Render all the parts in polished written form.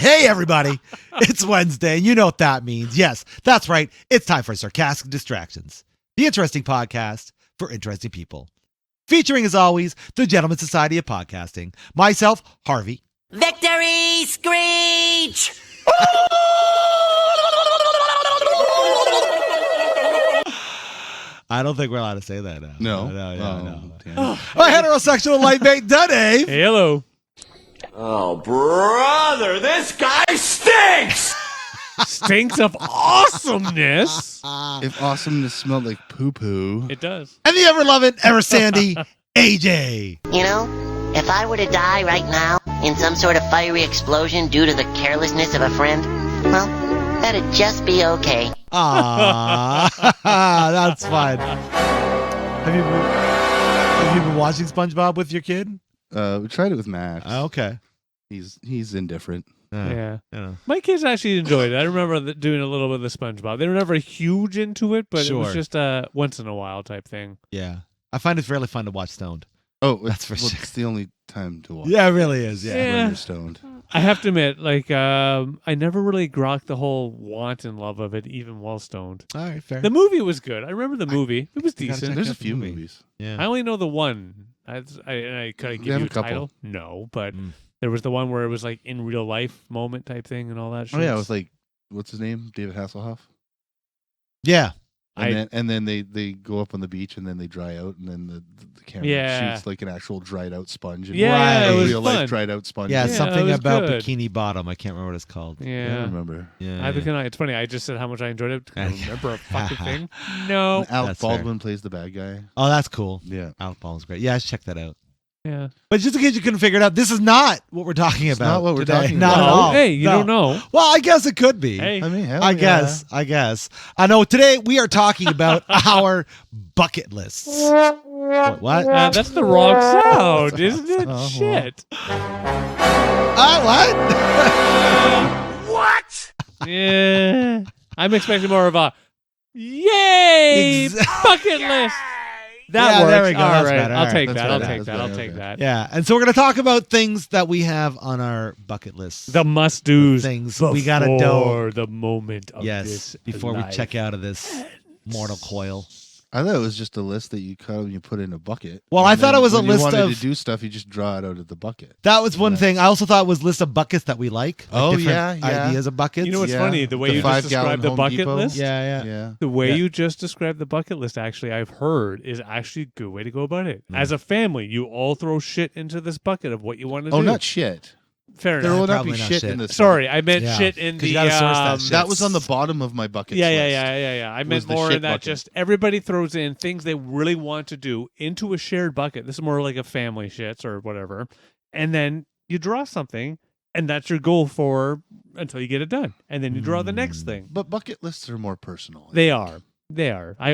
Hey, everybody. It's Wednesday, and you know what that means. Yes, that's right. It's time for Sarcastic Distractions, the interesting podcast for interesting people. Featuring, as always, the Gentleman Society of Podcasting. Myself, Harvey. Victory Screech! I don't think we're allowed to say that now. No. My heterosexual light mate, Dave. Hey, hello. Oh, brother, this guy stinks! Stinks of awesomeness. If awesomeness smelled like poo-poo. It does. And the ever-loving, ever-sandy AJ. You know, if I were to die right now in some sort of fiery explosion due to the carelessness of a friend, well, that'd just be okay. Ah, that's fine. Have you been watching SpongeBob with your kid? We tried it with Max. Oh, okay. He's indifferent. Yeah. Yeah. My kids actually enjoyed it. I remember doing a little bit of the SpongeBob. They were never huge into it, but it was just a once in a while type thing. Yeah. I find it really fun to watch stoned. Oh, That's for sure. It's the only time to watch. Yeah, it really is. Yeah. Yeah. When you're stoned. I have to admit, I never really grokked the whole want and love of it, even while stoned. All right, fair. The movie was good. I remember the movie. It was You gotta decent. check There's a out the few movie. movies. Yeah. I only know the one. I could I give have you a a couple. title? No, but there was the one where it was like in real life moment type thing and all that shit. Oh yeah, it was like, what's his name? David Hasselhoff. Yeah. And then they go up on the beach and then they dry out and then the camera shoots like an actual dried out sponge. And Yeah, it a was real fun. life dried out sponge. Yeah, Yeah, something it was about good. Bikini Bottom. I can't remember what it's called. I Yeah. don't remember. Yeah. Neither can I. It's funny. I just said how much I enjoyed it. I don't remember a fucking thing. No. And Alec That's fair. Baldwin plays the bad guy. Oh, that's cool. Yeah. Alec Baldwin's great. Yeah, check that out. Yeah. But just in case you couldn't figure it out, this is not what we're talking It's about. not what we're today. talking Not about. at all. Hey, you No. don't know. Well, I guess it could be. Hey. I mean, hell I yeah. guess. I know today we are talking about our bucket lists. What? That's the wrong sound, isn't it? Oh, Shit. What? What? Yeah. I'm expecting more of a yay bucket list. That Yeah, works. there we go. All That's right. better. I'll All right. take That's that. I'll better. take that. That's I'll better. take Okay. that. Yeah, and so we're going to talk about things that we have on our bucket list. The must-dos. Things we gotta do. before the moment of Yes, this before we life. check out of this mortal coil. I thought it was just a list that you cut and you put in a bucket. Well, And I thought then it was a when you list wanted of- to do stuff. You just draw it out of the bucket. That was one thing. I also thought it was a list of buckets that we like. Oh, different yeah. ideas of buckets. You know what's Yeah. funny? The way The you just 5-gallon described the Home bucket Depot. list. Yeah. Yeah. The way Yeah. you just described the bucket list, actually, I've heard is actually a good way to go about it. Mm. As a family, you all throw shit into this bucket of what you want to Oh, do. not shit. Fair There enough. will not Probably be not shit shit. in this. Sorry, I meant Yeah. shit in 'Cause the. you gotta source that shit. That was on the bottom of my bucket Yeah, list. yeah. I Was meant the more shit in that bucket. just everybody throws in things they really want to do into a shared bucket. This is more like a family shits or whatever. And then you draw something, and that's your goal for until you get it done. And then you draw the next thing. But bucket lists are more personal. They are. They are. I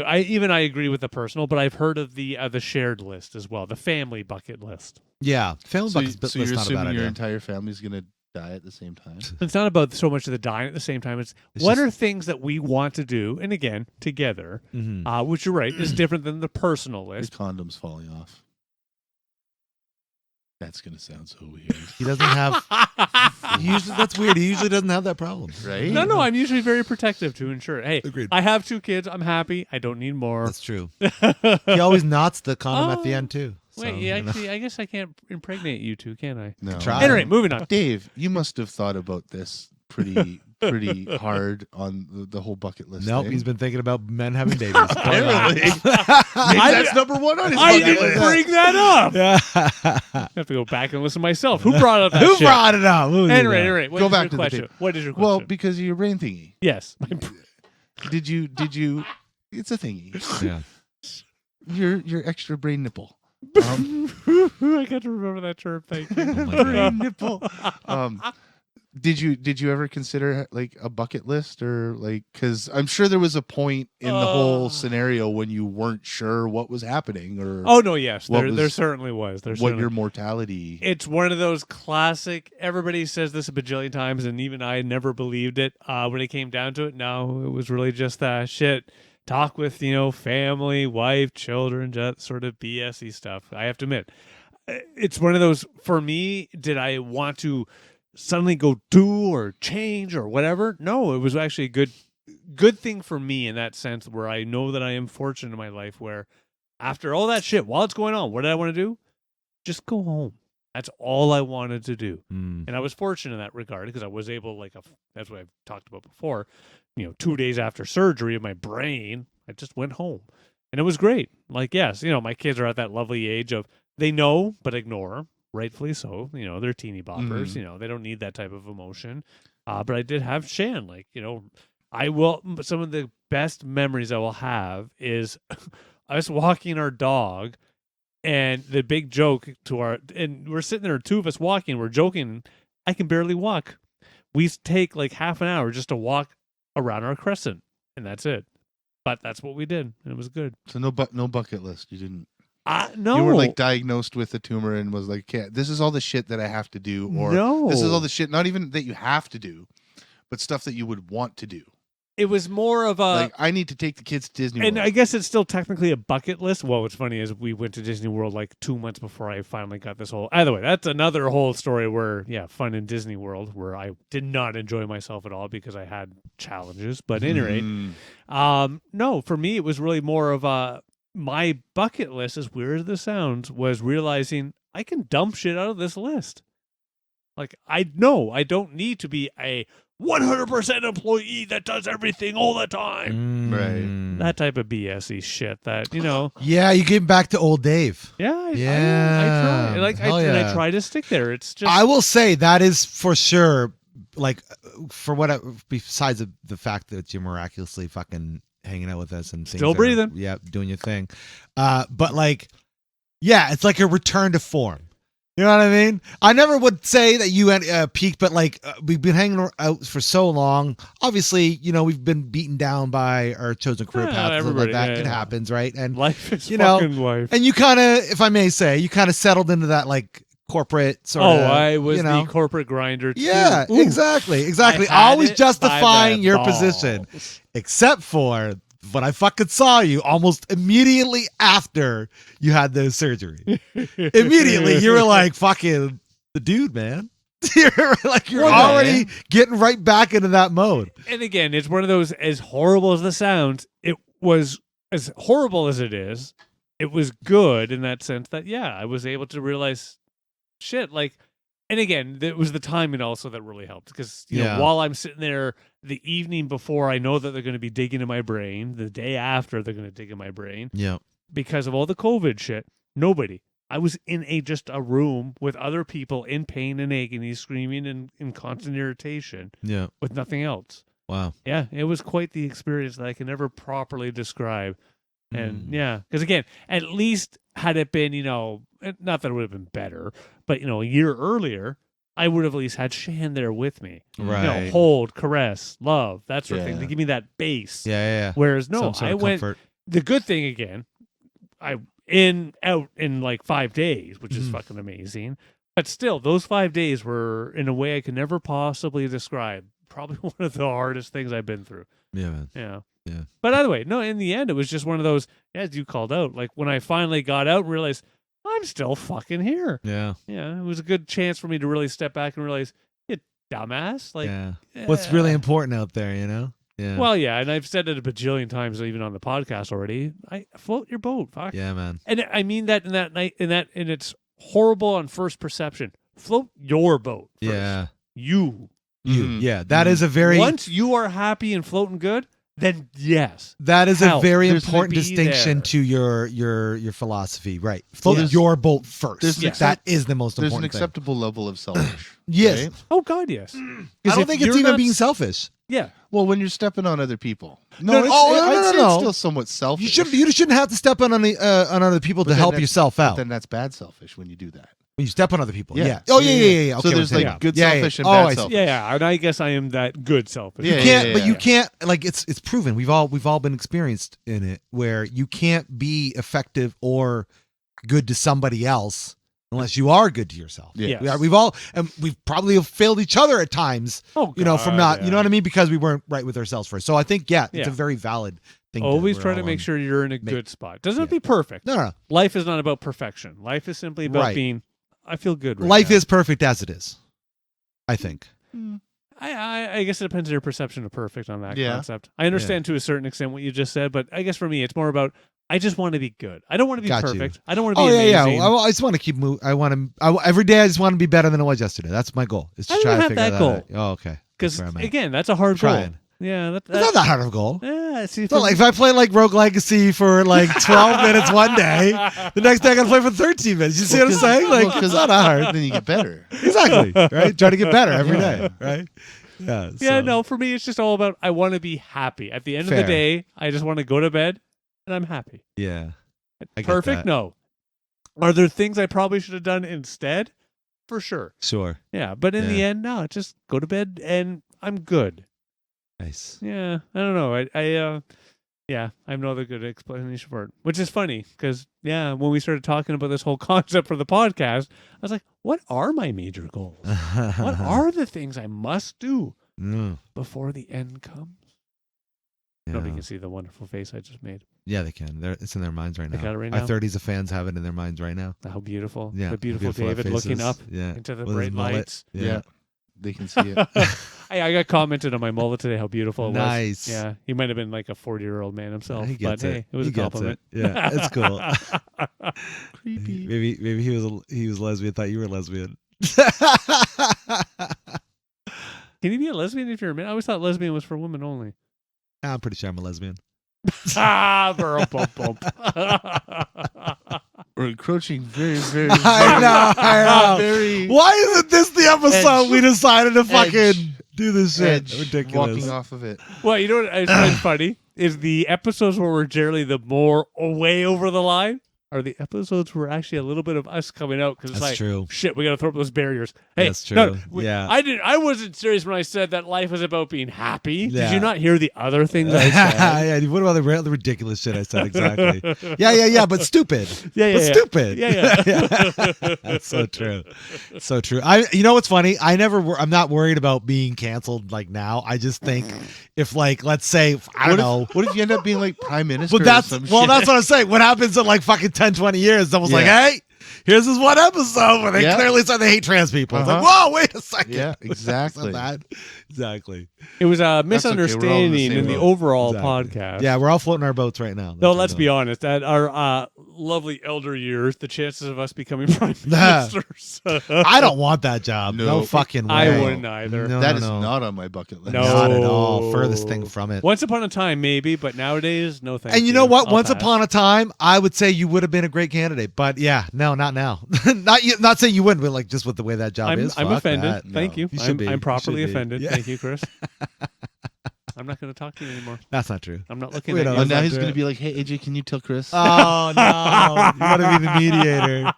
agree with the personal, but I've heard of the shared list as well, the family bucket list. Yeah. Family So, buckets so list you're not a bad assuming your idea. entire family's going to die at the same time? It's not about so much of the dying at the same time. It's what are things that we want to do, and again, together, which you're right, is different than the personal The list. condom's falling off. That's going to sound so weird. He doesn't have. That's weird. He usually doesn't have that problem. Right? No, I'm usually very protective to ensure. Hey, Agreed. I have 2 kids. I'm happy. I don't need more. That's true. He always knots the condom at the end too. Wait, So, yeah, you know. actually, I guess I can't impregnate you 2, can I? No. Try. Anyway, moving on. Dave, you must have thought about this pretty hard on the whole bucket list. Nope, thing. he's been thinking about men having babies. Apparently. Maybe that's number one on his I bucket didn't list. bring that up. Yeah. I have to go back and listen myself. Who brought up that Who shit? brought it up? Who did that? Anyway, what Go is back your to the question? tape. What is your question? Well, because of your brain thingy. yes. Did you it's a thingy. Yeah. Your extra brain nipple. I got to remember that term. Thank you. Oh my God. nipple. Did you ever consider like a bucket list or like, because I'm sure there was a point in the whole scenario when you weren't sure what was happening or Oh no, yes, What there was- certainly was. There what certainly your mortality. It's one of those classic. Everybody says this a bajillion times, and even I never believed it. When it came down to it, no, it was really just shit. Talk with family, wife, children, just sort of BSy stuff. I have to admit, it's one of those. For me, did I want to suddenly go do or change or whatever. No, it was actually a good thing for me in that sense, where I know that I am fortunate in my life where after all that shit, while it's going on, what did I want to do? Just go home. That's all I wanted to do. And I was fortunate in that regard because I was able, that's what I've talked about before, 2 days after surgery of my brain, I just went home. And it was great. Like, yes, my kids are at that lovely age of they know but ignore, rightfully so. They're teeny boppers. They don't need that type of emotion. But I did have Shan. Some of the best memories I will have is us walking our dog. And the big joke and we're sitting there, two of us walking, we're joking, I can barely walk. We take like half an hour just to walk around our crescent, and that's it. But that's what we did, and it was good. So no bucket list. You didn't. No. You were like diagnosed with a tumor and was like, "Yeah, this is all the shit that I have to do," or no. This is all the shit, not even that you have to do, but stuff that you would want to do. It was more of a like, I need to take the kids to Disney World. And I guess it's still technically a bucket list. Well, what's funny is we went to Disney World like 2 months before I finally got this whole. Either way, that's another whole story where, fun in Disney World where I did not enjoy myself at all because I had challenges. But at any rate, no, for me, it was really more of my bucket list, as weird as this sounds, was realizing I can dump shit out of this list. Like, I know I don't need to be a 100% employee that does everything all the time. Right. That type of BS-y shit that, Yeah, you get back to old Dave. Yeah, I try. And I try to stick there. It's just I will say that is for sure, besides the fact that you're miraculously fucking hanging out with us and things still breathing. Doing your thing. But it's like a return to form. You know what I mean? I never would say that you peaked, but we've been hanging out for so long. Obviously, we've been beaten down by our chosen career paths. Like that. It happens, right? And life is fucking life. And you kind of, if I may say, settled into that corporate sort of. I was the corporate grinder too. Yeah, Ooh. exactly. Always justifying your position, except for when I fucking saw you almost immediately after you had the surgery. Immediately, you were like fucking the dude, man. You're already getting right back into that mode. And again, it's one of those, as horrible as the sounds, it was as horrible as it is. It was good in that sense that, I was able to realize shit. And again, it was the timing also that really helped because while I'm sitting there the evening before, I know that they're going to be digging in my brain. The day after, they're going to dig in my brain. Yeah, because of all the COVID shit. Nobody. I was in just a room with other people in pain and agony, screaming and in constant irritation. Yeah, with nothing else. Wow. Yeah, it was quite the experience that I can never properly describe. And because again, at least had it been, not that it would have been better, but a year earlier, I would have at least had Shan there with me. Right. Hold, caress, love, that sort of thing to give me that base. Yeah. Whereas I went. Comfort. The good thing again, out in 5 days, which is fucking amazing. But still, those 5 days were in a way I could never possibly describe. Probably one of the hardest things I've been through. Yeah, man. Yeah. Yeah. But either way, no, in the end, it was just one of those, as you called out, when I finally got out and realized I'm still fucking here. Yeah. Yeah. It was a good chance for me to really step back and realize, you dumbass. What's really important out there, Yeah. Well, yeah. And I've said it a bajillion times, even on the podcast already. Float your boat. Fuck. Yeah, man. And I mean that in that night, and it's horrible on first perception. Float your boat first. Yeah. You. Yeah. That is a very. Once you are happy and floating good, then yes. That is a very There's important gonna be distinction there. to your philosophy, right? Float Yes. your boat first. There's That is the most There's an important thing. acceptable level of selfish. Yes. right? Oh God, yes. I don't think it's even being selfish. Yeah. Well, when you're stepping on other people. No, I'd say it's still somewhat selfish. You shouldn't have to step on other people But to then help that's- yourself but out. then that's bad selfish when you do that. When you step on other people. Yeah. Yeah. Oh yeah. So Okay, there's okay. good Yeah, selfish and Oh, bad I see. selfish. Yeah, and I guess I am that good selfish. Yeah, You can't, yeah, but you yeah. can't. It's proven. We've all been experienced in it where you can't be effective or good to somebody else unless you are good to yourself. Yeah. Yes. We've probably failed each other at times. Oh, From not, you know what I mean, because we weren't right with ourselves first. So I think it's Yeah. a very valid thing. Always that try we're to all make on. sure you're in a good spot. Doesn't have to be perfect. No. Life is not about perfection. Life is simply about Right. being. I feel good. Right Life now. is perfect as it is. I think. I guess it depends on your perception of perfect on that Yeah. concept. I understand to a certain extent what you just said, but I guess for me, it's more about I just want to be good. I don't want to be Got you. perfect. I don't want to be Oh yeah, amazing. yeah. I just want to keep moving. Every day. I just want to be better than I was yesterday. That's my goal. Is to I try don't to have figure that that goal. out. Oh, okay. Because That's where I'm at. again, that's a hard goal. Trying. Yeah, It's not that hard of a goal. Yeah, see, It's not like if I play like Rogue Legacy for like 12 minutes one day, the next day I gotta play for 13 minutes. You see what I'm saying? Like, it's not that hard. Then you get better. Exactly. Right? Try to get better every day. Right? Yeah. yeah, so- no, for me, it's just all about I want to be happy. At the end of Fair. the day, I just want to go to bed and I'm happy. Yeah. I get Perfect? that. No. Are there things I probably should have done instead? For sure. Sure. Yeah, but in the Yeah. end, no, just go to bed and I'm good. Nice. Yeah, I don't know. I have no other good explanation for it, which is funny because, when we started talking about this whole concept for the podcast, I was like, what are my major goals? What are the things I must do before the end comes? Nobody can see the wonderful face I just made. Yeah, they can. It's in their minds right They now. got it right Our now? 30s of fans have it in their minds right now. How beautiful. Yeah. The beautiful our David looking faces. up Yeah. into the With his bright mullet. lights. Yeah. They can see it. I got commented on my mullet today how beautiful it was. Nice. Yeah, he might have been like a 40-year-old man himself, He but gets it. hey, it was He a gets compliment. it. Yeah, it's cool. Creepy. Maybe he was lesbian. Thought you were lesbian. Can you be a lesbian if you're a man? I always thought lesbian was for women only. I'm pretty sure I'm a lesbian. Burl bump bump. We're encroaching very, very, I know. very Why isn't this the episode Edge. we decided to fucking Edge. do this shit? edge Ridiculous. walking off of it. Well, you know what I find funny is the episodes where we're generally the more way over the line are the episodes where actually a little bit of us coming out because it's That's like, true. shit, we got to throw up those barriers. Hey, That's no, true. Yeah. I wasn't serious when I said that life was about being happy. Yeah. Did you not hear the other things I said? Yeah, what about the ridiculous shit I said exactly? Yeah, but stupid. Yeah, But yeah. stupid. Yeah. That's so true. So true. You know what's funny? I'm not worried about being canceled like now. I just think if like, let's say, I don't know. What if you end up being like prime minister? But that's or some well, shit? that's what I'm saying. What happens in like fucking 10, 20 years? Someone's like, Yeah. hey, here's this one episode where they Yeah. clearly said they hate trans people. It's like, Uh-huh. whoa, wait a second. Yeah, It's exactly. not that. Exactly. It was a okay, we're all in the misunderstanding same in the boat. overall Exactly. podcast. Yeah, we're all floating our boats right now. No, let's be honest. At our lovely elder years, the chances of us becoming prime ministers, I don't want that job. No, No. fucking way. I wouldn't either. No, That no, is no. not on my bucket list. No. Not at all. Furthest thing from it. Once upon a time, maybe, but nowadays, no thank you. And you know what? I'll Once pass. upon a time, I would say you would have been a great candidate. But yeah, no, not now. Not saying you wouldn't, but like just with the way that job is. I'm fuck offended. that. Thank No. you. You should be. I'm You properly should be. offended. Yeah. Thank you, Chris. I'm not going to talk to you anymore. That's not true. I'm not looking We at don't you. Oh, That's now not he's true. going to be like, hey, AJ, can you tell Chris? Oh no! You want to be the mediator,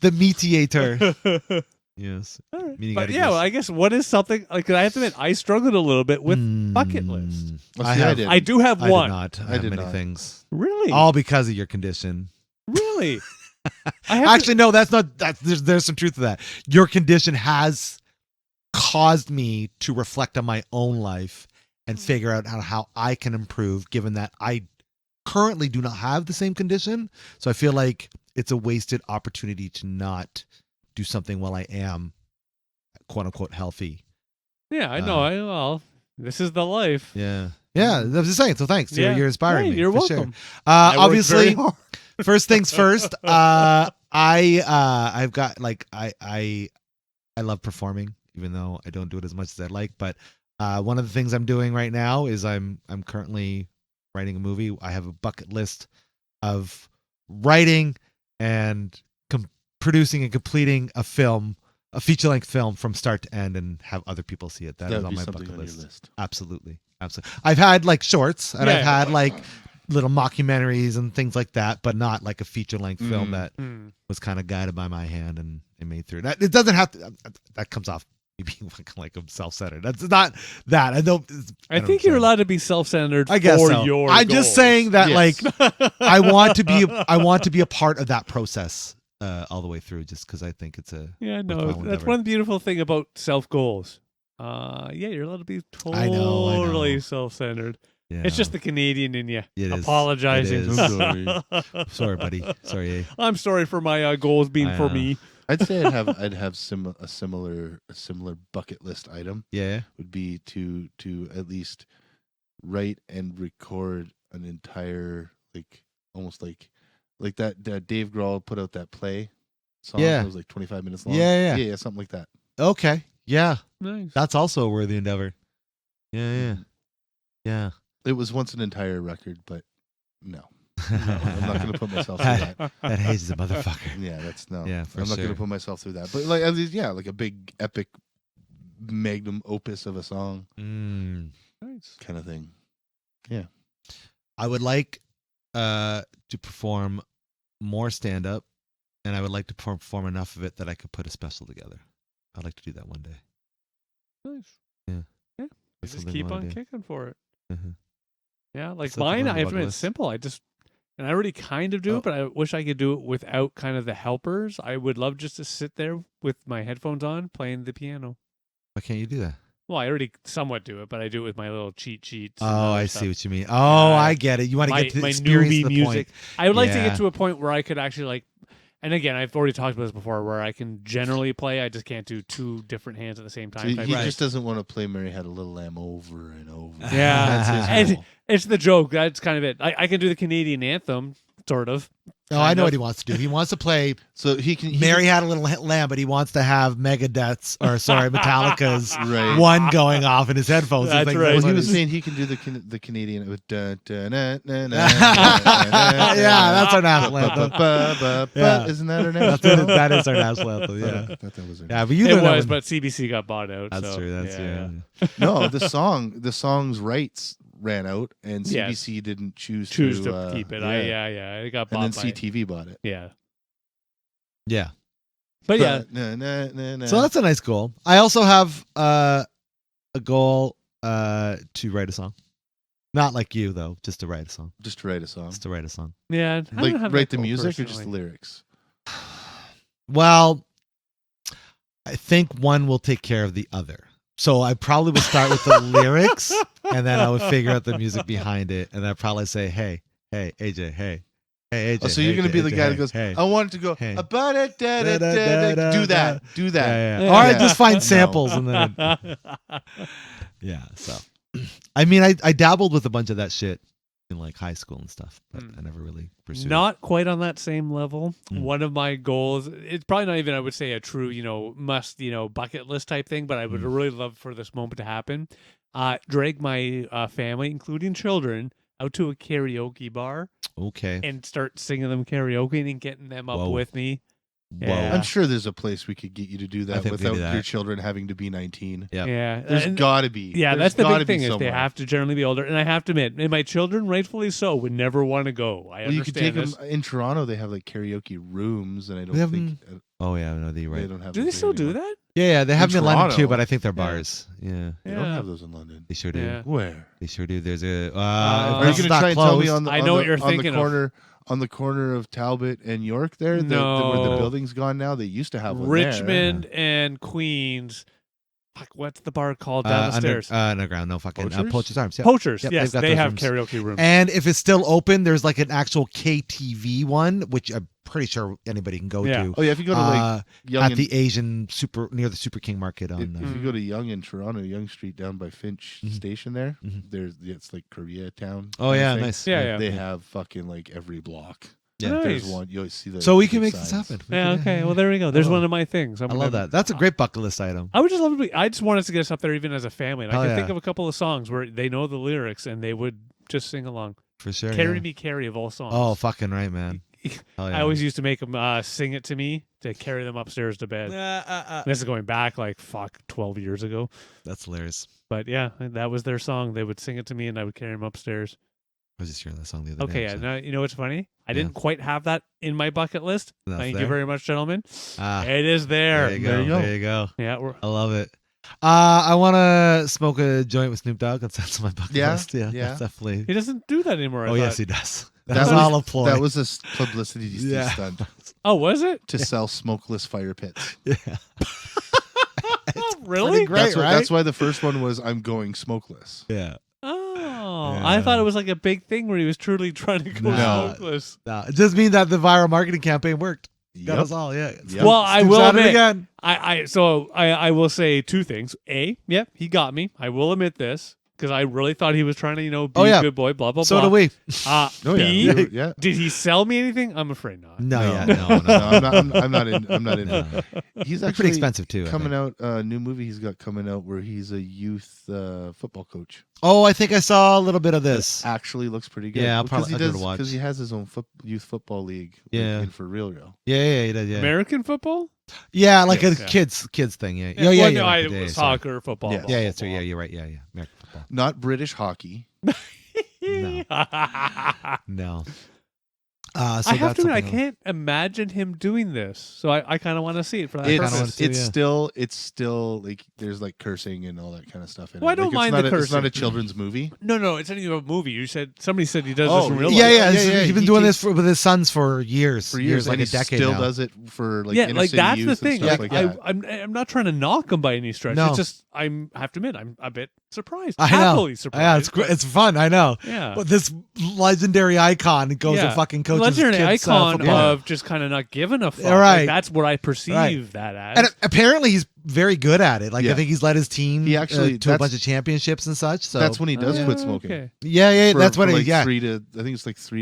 the mediator. Yes. All right. Meaning But I yeah, guess- well, I guess what is something like I have to admit I struggled a little bit with bucket list. Well, I see, I have. did. I do have I one. did not. I I have did many not. things, Really? all because of your condition. Really? I have Actually, no, that's not. There's some truth to that. Your condition has caused me to reflect on my own life and figure out how I can improve, given that I currently do not have the same condition. So I feel like it's a wasted opportunity to not do something while I am, quote unquote, healthy. Yeah, I know. Well, this is the life. Yeah. Yeah, I was just saying. So thanks. Yeah. You're inspiring Hey, me. you're for welcome. Sure. I worked very Obviously, hard. first things first. I've got like I love performing, even though I don't do it as much as I'd like. But one of the things I'm doing right now is I'm currently writing a movie. I have a bucket list of writing and producing and completing a feature-length film from start to end, and have other people see it. That is would on be my something bucket on your list. list. Absolutely. I've had like shorts, and Yeah, I've had like little mockumentaries and things like that, but not like a feature-length film that was kind of guided by my hand and it made through. That it doesn't have to. That comes off me being like I'm self-centered. That's not that. I know. I think you're allowed to be self-centered I guess for so. your I'm just goals. saying that Yes. like I want to be a part of that process all the way through, just because I think it's a Yeah, no, worthwhile that's endeavor. one beautiful thing about self-goals. Yeah, you're allowed to be I know. totally self-centered. Yeah, It's just the Canadian in you It is. apologizing. It is. I'm sorry. sorry, buddy. Sorry. I'm sorry for my goals being I for know. me. I'd say a similar bucket list item Yeah. would be to at least write and record an entire almost like that Dave Grohl put out that play song. Yeah. It was like 25 minutes long. Yeah. Something like that. Okay. Yeah. Nice. That's also a worthy endeavor. Yeah. Yeah. It was once an entire record, but no. I'm not going to put myself through that. That Hayes is a motherfucker. Yeah, that's no. Yeah, for I'm not going sure. to put myself through that. But like at least, like a big epic magnum opus of a song, Nice. kind of thing. I would like to perform more stand up, and I would like to perform enough of it that I could put a special together. I'd like to do that one day. Nice. Yeah. Yeah. That's Just something keep I wanna on do. kicking for it. Mhm. Yeah, like Something mine, on the I have to bucket admit, it's list. simple. And I already kind of do Oh. it, but I wish I could do it without kind of the helpers. I would love just to sit there with my headphones on playing the piano. Why can't you do that? Well, I already somewhat do it, but I do it with my little cheat sheets. and Oh, other I stuff. see what you mean. Oh, Yeah. I get it. You want to get to my experience newbie the music. point. I would like to Yeah. get to a point where I could actually and again, I've already talked about this before, where I can generally play. I just can't do two different hands at the same So time. he type he thing. just doesn't want to play "Mary Had a Little Lamb" over and over. Yeah. That's his And goal. it's the joke. That's kind of it. I can do the Canadian anthem, sort of. Oh, I Kind know of. what he wants to do. He wants to play So he can. Mary Had a Little Lamb, but he wants to have Megadeth's, or sorry, Metallica's Right. one going off in his headphones. That's It's like, right. Well, he funny. was saying he can do the Canadian with Yeah, that's our national anthem. Yeah. Isn't that our That's national what that is our national anthem. Yeah, I thought that was our yeah, but you It learned that was, one. but CBC got bought out. That's so, true. That's yeah, true. No, the song's rights ran out, and Yes. CBC didn't choose to keep it. Yeah. It got And bought then by CTV bought it. Yeah. Yeah. But yeah, So that's a nice goal. I also have a goal to write a song. Not like you though, just to write a song. just to write a song. Just to write a song. yeah. I Like don't have write that the goal music or just the personally. lyrics. Well, I think one will take care of the other. So I probably would start with the lyrics, and then I would figure out the music behind it, and I'd probably say, "Hey, AJ, hey, AJ." Oh, so you're gonna be the guy that goes, "Hey." I want it to go Hey. about it, Da, da, da, da, do that, da. do that. Yeah. Yeah. Or I Yeah. just find No. samples and then yeah. So, I mean, I dabbled with a bunch of that shit in like high school and stuff, but I never really pursued it. Not quite on that same level. Mm. One of my goals, it's probably not even, I would say, a true, must, bucket list type thing, but I would really love for this moment to happen. Drag my family, including children, out to a karaoke bar Okay. and start singing them karaoke and getting them up Whoa. with me. Whoa. Yeah. I'm sure there's a place we could get you to do I that think we without do that. your children having to be 19. Yep. Yeah. There's And- got to be. yeah, There's that's the gotta big be thing is they somewhere. have to generally be older. And I have to admit, and my children, rightfully so, would never want to go. I Well, you could take understand them this. in Toronto. They have like karaoke rooms, and I We don't have think Oh yeah, no, you're they right. don't have. Do them they there still do anymore. that? Yeah, they have them in London Toronto. too, but I think they're Yeah. bars. Yeah, They Yeah. don't have those in London. they sure do. Yeah. Where? They sure do. There's a. Are Are you this is going to not try and tell me closed. on the I on know the, what you're on the thinking of. corner on the corner of Talbot and York there, where the No. building's gone now? They used to have one Richmond and Queens. Fuck, what's the bar called down the stairs? Underground, no fucking Poachers? Poachers Arms. Yep. Poachers. Yep, Yes, they've got they those have rooms. karaoke rooms. And if it's still open, there's like an actual KTV one, which I'm pretty sure anybody can go Yeah. to. Oh yeah, if you go to like Young at and, the Asian near the Super King Market on. if you go to Young in Toronto, Young Street down by Finch Mhm. Station there, Mhm. it's like Koreatown. Oh kinda yeah, thing. nice. Yeah, yeah. They have fucking like every block. Yeah. Nice. There's one. You always see the. So we big can make this signs. happen. We Yeah, can- okay. Well, there we go. There's Oh. one of my things. I love that. That's a great bucket list item. I would just love to be. I just want us to get us up there, even as a family. And I Hell can yeah. think of a couple of songs where they know the lyrics and they would just sing along. For sure. "Carry yeah. Me, Carry" of all songs. Oh, fucking right, man. Hell yeah. I always used to make them sing it to me to carry them upstairs to bed. This is going back 12 years ago. That's hilarious. But yeah, that was their song. They would sing it to me, and I would carry them upstairs. I was just hearing that song the other Okay, day. yeah. actually. Now, you know what's funny? I Yeah. didn't quite have that in my bucket list. That's Thank you there? very much, gentlemen. Ah, It is there. there you go. There you go. There you go. Yeah, I love it. I want to smoke a joint with Snoop Dogg. That's on my bucket Yeah? list. Yeah, Yeah. that's definitely. he doesn't do that anymore. I Oh yes, thought. he does. That That's was- all a ploy. That was a publicity Yeah. stunt Oh, was it? to sell smokeless fire pits. yeah. Really? great. That's, right? that's why the first one was "I'm going smokeless." Yeah. Oh, Yeah. I thought it was like a big thing where he was truly trying to go No. smokeless. No, it just means that the viral marketing campaign worked. Got us all, yeah. Yep. Well, I Steve's will at it admit, again. I will say two things. Yep, he got me. I will admit this because I really thought he was trying to, be a good boy. Blah blah So blah. do we. B, yeah. did he sell me anything? I'm afraid not. No, No. yeah, No, no. I'm not in. I'm not in. No. He's They're actually pretty expensive too. I coming think. out. A new movie he's got coming out where he's a youth football coach. Oh, I think I saw a little bit of this. It actually looks pretty good. Yeah, I'll because probably I'll give it a watch. because he has his own youth football league. Yeah. in for real. Yeah, he does. Yeah, American football? yeah, like Yes. a kids thing. Yeah, Well, yeah. no, like I the day, was sorry. soccer, football. Yeah. blah, Yeah, blah, so blah. you're right. Yeah. American football. Not British hockey. No. No. So I have that's to admit, I something else. can't imagine him doing this. So I kind of want to see it for that kinda wanna purpose. see it. It's still like there's like cursing and all that kind of stuff in Well, I it. don't Like, mind it's the not It's not a cursing. children's movie. No, it's not even a movie. Somebody said he does Oh, this in real Yeah, life. yeah. Yeah, He's been he doing keeps- this with his sons for years. For years, like and a he decade still now. does it for like Yeah, inner like city that's youth the and thing. stuff Like, like that. I'm not trying to knock him by any stretch. No. It's just I have to admit I'm a bit surprised. I know. Happily surprised. Yeah, it's but- it's fun. I know. Yeah. But this legendary icon goes Yeah. and fucking coaches Legendary kids, icon football. of just kind of not giving a fuck. Yeah, right. Like, that's what I perceive that as. And apparently he's very good at it. Like I Yeah. think he's led his team He actually- to a that's- bunch of championships and such. So That's when he does Oh, quit smoking. okay. yeah, For- that's what for it like yeah. 3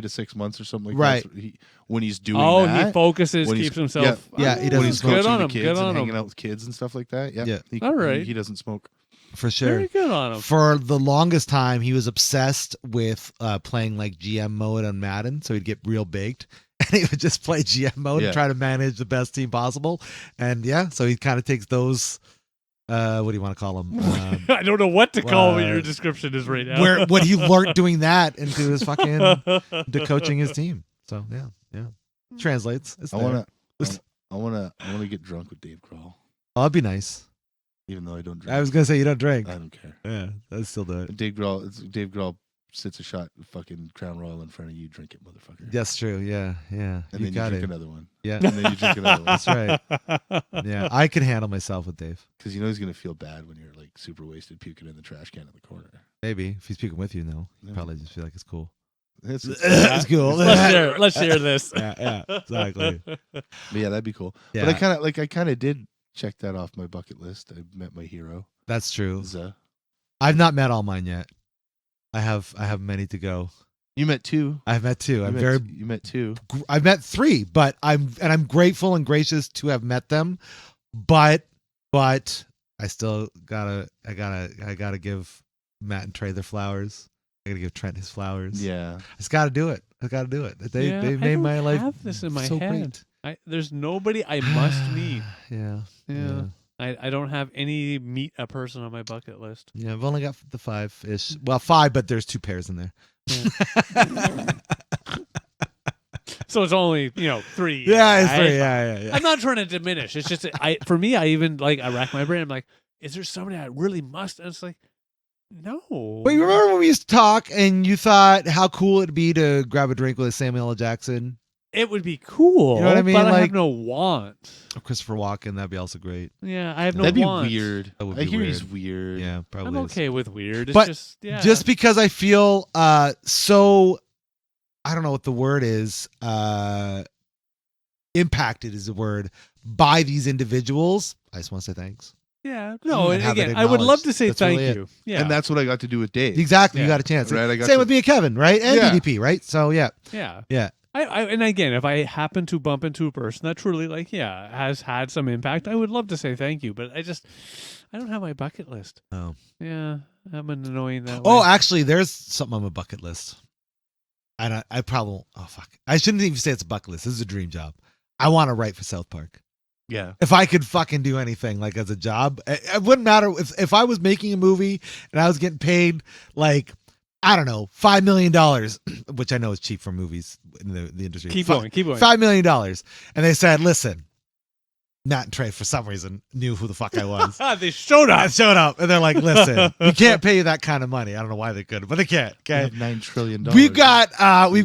to 6 months or something like Right. that. When he's doing Oh, that. he focuses, when he's- keeps himself. Yeah, he when doesn't he's smoke. Good coaching on the him. kids Good and on hanging him. out with kids and stuff like that. Yeah, Yeah. All right. He doesn't smoke. For sure. Very good on him. For the longest time, he was obsessed with playing like GM mode on Madden, so he'd get real baked, and he would just play GM mode Yeah. and try to manage the best team possible. And yeah, so he kind of takes those. What do you want to call them? I don't know what to call what uh, your description is right now. where what he learned doing that into his fucking to coaching his team. So yeah, translates. It's I there. wanna get drunk with Dave Grohl, Oh, that'd be nice. even though I don't drink. I was gonna say you don't drink. I don't care. Yeah, I'd still do it. Dave Grohl sits a shot of fucking Crown Royal in front of you, drink it, motherfucker. That's true. Yeah. And you then you got drink it. another one. Yeah, And then you drink another one. that's right. Yeah, I can handle myself with Dave. Because you know he's gonna feel bad when you're like super wasted puking in the trash can in the corner. Maybe if he's speaking with you, no, Yeah. probably just feel like it's cool. It's, It's cool. Let's share this. Yeah, exactly. but yeah, that'd be cool. Yeah, But I kind of did check that off my bucket list. I met my hero. that's true. Zuh. I've not met all mine yet. I have many to go. You met two. I've met two. You met two. I've met three, but I'm grateful and gracious to have met them. But I still gotta give Matt and Trey their flowers. I gotta give Trent his flowers. Yeah. I just gotta do it. They Yeah, they I made don't my life have this in my so head. great. There's nobody I must meet. Yeah. Yeah. I don't have any meet a person on my bucket list. Yeah, I've only got the 5-ish. Well, 5, but there's 2 pairs in there. So it's only, 3. Yeah, it's 3. right? Yeah. I'm not trying to diminish. It's just for me, I even I rack my brain. I'm like, is there somebody I really must? And it's like, no. But you remember when we used to talk and you thought how cool it'd be to grab a drink with Samuel L. Jackson? It would be cool. You know what I mean? But I Like- have no want. Or Christopher Walken, that'd be also great. Yeah, I have no That'd be want. weird. That would I be hear weird. he's weird. Yeah, probably. I'm is. okay with weird. It's But just because I feel so, I don't know what the word is, impacted is the word, by these individuals, I just want to say thanks. yeah. No, and and have it again, I would love to say acknowledged. That's thank really it. you. Yeah. And that's what I got to do with Dave. Exactly, you Yeah. got a chance. Right, I got Same to- with me and Kevin, right? And Yeah. DDP, right? So yeah. Yeah. And again, if I happen to bump into a person that truly has had some impact, I would love to say thank you, but I don't have my bucket list. Oh. Yeah, I'm an annoying that Oh, way. actually, there's something on my bucket list. I probably won't. Oh, fuck. I shouldn't even say it's a bucket list. This is a dream job. I want to write for South Park. Yeah. If I could fucking do anything like as a job, it wouldn't matter if I was making a movie and I was getting paid like, I don't know, $5 million, which I know is cheap for movies in the industry. Keep going. $5 million. And they said, listen, Matt and Trey, for some reason, knew who the fuck I was. They showed I up. showed up and they're like, listen, we can't pay you that kind of money. I don't know why they could, but they can't. We Okay. have $9 trillion. We've got Do whatever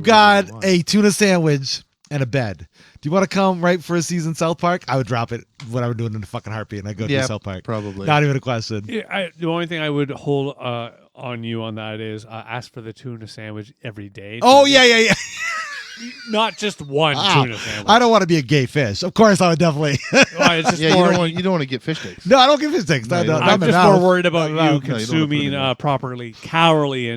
you want. a tuna sandwich and a bed. Do you want to come right for a season South Park? I would drop it when I was doing in the fucking heartbeat and I go to South Park. Probably. Not even a question. Yeah, the only thing I would hold on you on that is ask for the tuna sandwich every day. Oh yeah. not just one Wow. tuna sandwich. I don't want to be a gay fish. Of course, I would definitely. It's just Yeah, more, you don't want to get fish sticks. No, I don't give fish sticks. No, you don't. I'm just more worried about No, you you don't wanna put it consuming in there. properly calorie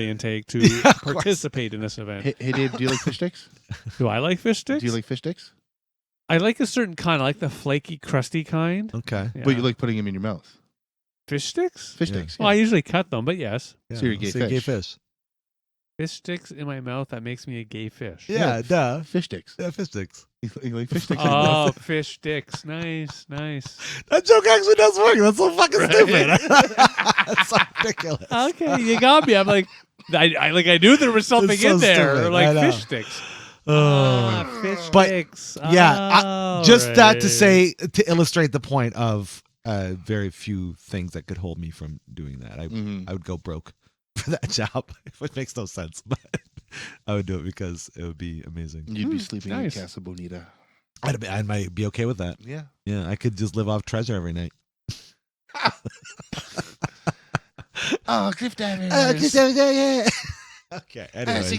intake to Yeah, of course. participate in this event. Hey, Dave, do you like fish sticks? Do I like fish sticks? Do you like fish sticks? I like a certain kind. I like the flaky, crusty kind. Okay. Yeah. But you like putting them in your mouth. fish sticks? Fish Yeah. sticks. Well, I usually cut them, but yes. Yeah, So you're a gay say fish. gay fish. Fish sticks in my mouth, that makes me a gay fish. Yeah, duh. Fish sticks. Yeah, fish sticks. You like fish sticks? Oh, fish sticks. Nice. That joke actually does work. That's so fucking Right? stupid. That's so ridiculous. Okay, you got me. I'm like, I knew there was something It's so in there. stupid. Like I know. fish sticks. Oh. Fish But, sticks. Yeah, just that to Alright. say, to illustrate the point of very few things that could hold me from doing that. I would go broke for that job, which makes no sense, but I would do it because it would be amazing. You'd be sleeping nice. in Casa Bonita. I might be okay with that. Yeah. Yeah, I could just live off treasure every night. Oh, cliff diving. Yeah. Okay. Anyways.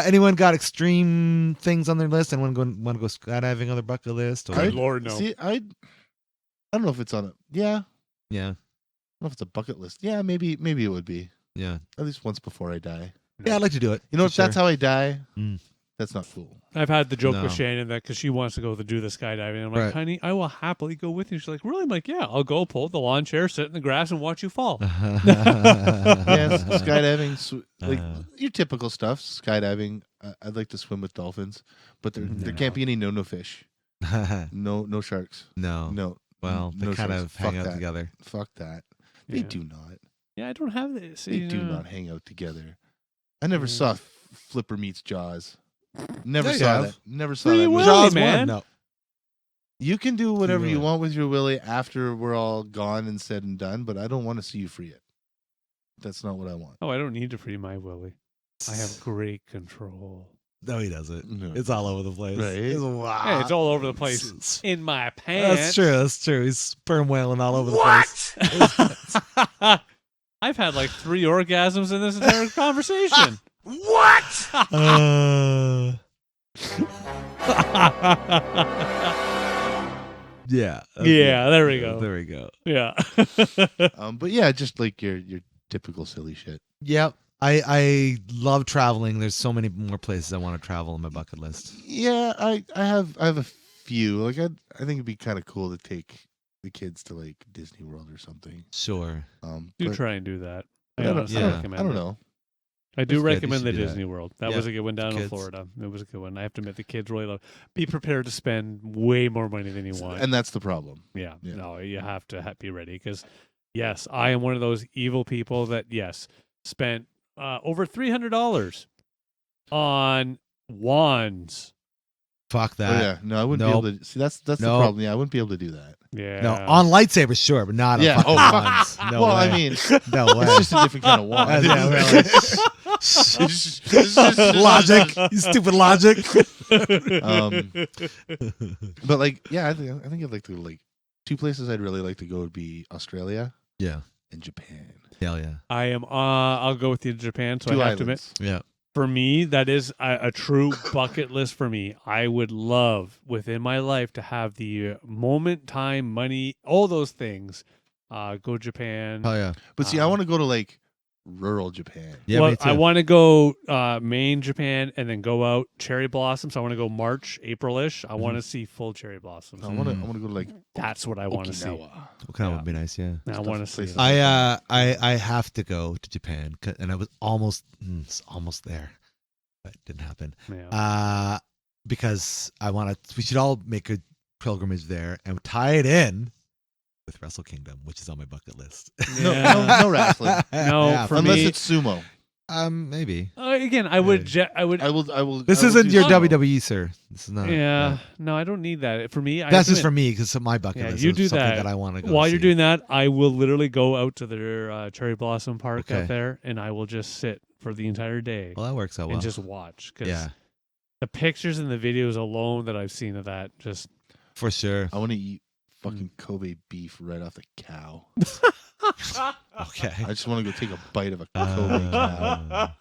Anyone got extreme things on their list? Anyone want to go skydiving on their bucket list? Or? Good Lord, no. See, I don't know if it's on it. Yeah. I Yeah. don't know if it's a bucket list. Yeah, maybe it would be. Yeah. At least once before I die. Yeah, I'd like to do it. You know, for if that's sure. how I die, Mm. that's not cool. I've had the joke No. with Shannon that because she wants to go to do the skydiving. I'm like, Right. honey, I will happily go with you. She's like, really? I'm like, yeah, I'll go pull up the lawn chair, sit in the grass, and watch you fall. Yes, skydiving, like Uh. your typical stuff. Skydiving. I'd like to swim with dolphins, but there can't be any no fish. No sharks. No. No. Well, they no kind sharks. of hang Fuck out that. together. Fuck that. They Yeah. do not. Yeah, I don't have this. They do not hang out together. I never saw Flipper meets Jaws. Never Yeah, you saw have. that. Never saw Free that. will. movie. Jaws, Jaws man. one. No. You can do whatever Free you Willy. want with your willy after we're all gone and said and done, but I don't want to see you free it. That's not what I want. Oh, I don't need to free my Willy. I have great control. No, he doesn't. No. It's all over the place. Right. It's, wow. Hey, it's all over the place. It's- In my pants. That's true. That's true. He's sperm whaling all over the place. I've had like 3 orgasms in this entire conversation. What? Yeah. Yeah, there we go. There we go. Yeah. But yeah, just like your typical silly shit. Yep. I love traveling. There's so many more places I want to travel on my bucket list. Yeah, I have a few. Like I think it'd be kind of cool to take the kids to like Disney World or something. Sure. Do But try and do that. I I don't- honestly yeah. recommend I don't it. know. I do That's good. You recommend the should do that. Disney World. That Yeah, was a good one down in kids. Florida. It was a good one. I have to admit, the kids really love. Be prepared to spend way more money than you want. And that's the problem. Yeah. Yeah. No, you have to be ready because, yes, I am one of those evil people that, yes, spent over $300 on wands. Fuck Oh, that. yeah, no, I wouldn't Nope. be able to. See, that's the Nope. problem. Yeah, I wouldn't be able to do that. Yeah. No, on lightsabers, sure, but not on Yeah. fucking Oh, fuck. wands. No well, way. I mean, no way. it's just a different kind of wand. Yeah, really. Logic. You stupid logic. But like, yeah, I think I'd like to like 2 places I'd really like to go would be Australia Yeah. and Japan. Hell yeah. I am. I'll go with you to Japan. So 2 I have to admit, islands. Yeah. for me, that is a true bucket list for me. I would love within my life to have the moment, time, money, all those things. Go to Japan. Oh yeah. But see, I want to go to like rural Japan. Yeah, well, me too. I want to go Maine, Japan, and then go out cherry blossoms. I want to go March, April-ish. I want to see full cherry blossoms. I want to go to like That's what I want to see. Okinawa. Okinawa yeah. would be nice, yeah. I want to see. places. that. I have to go to Japan, and I was almost there, but it didn't happen. Yeah. Because we should all make a pilgrimage there and tie it in with Wrestle Kingdom, which is on my bucket list. Yeah. No wrestling. No, Yeah, for Unless me- it's sumo. maybe. Again, I would. I would. I will. This I will isn't do your sumo. WWE, sir. This is not. yeah. No, I don't need that. For me, That's just for me because it's my bucket Yeah, list. you It's do something that. I want to go. While see. you're doing that, I will literally go out to their cherry blossom park Okay. out there, and I will just sit for the entire day Well, that works out well. and just watch. 'Cause Yeah, the pictures and the videos alone that I've seen of that, just for sure. I want to eat fucking Kobe beef right off the cow. Okay. I just want to go take a bite of a Kobe cow.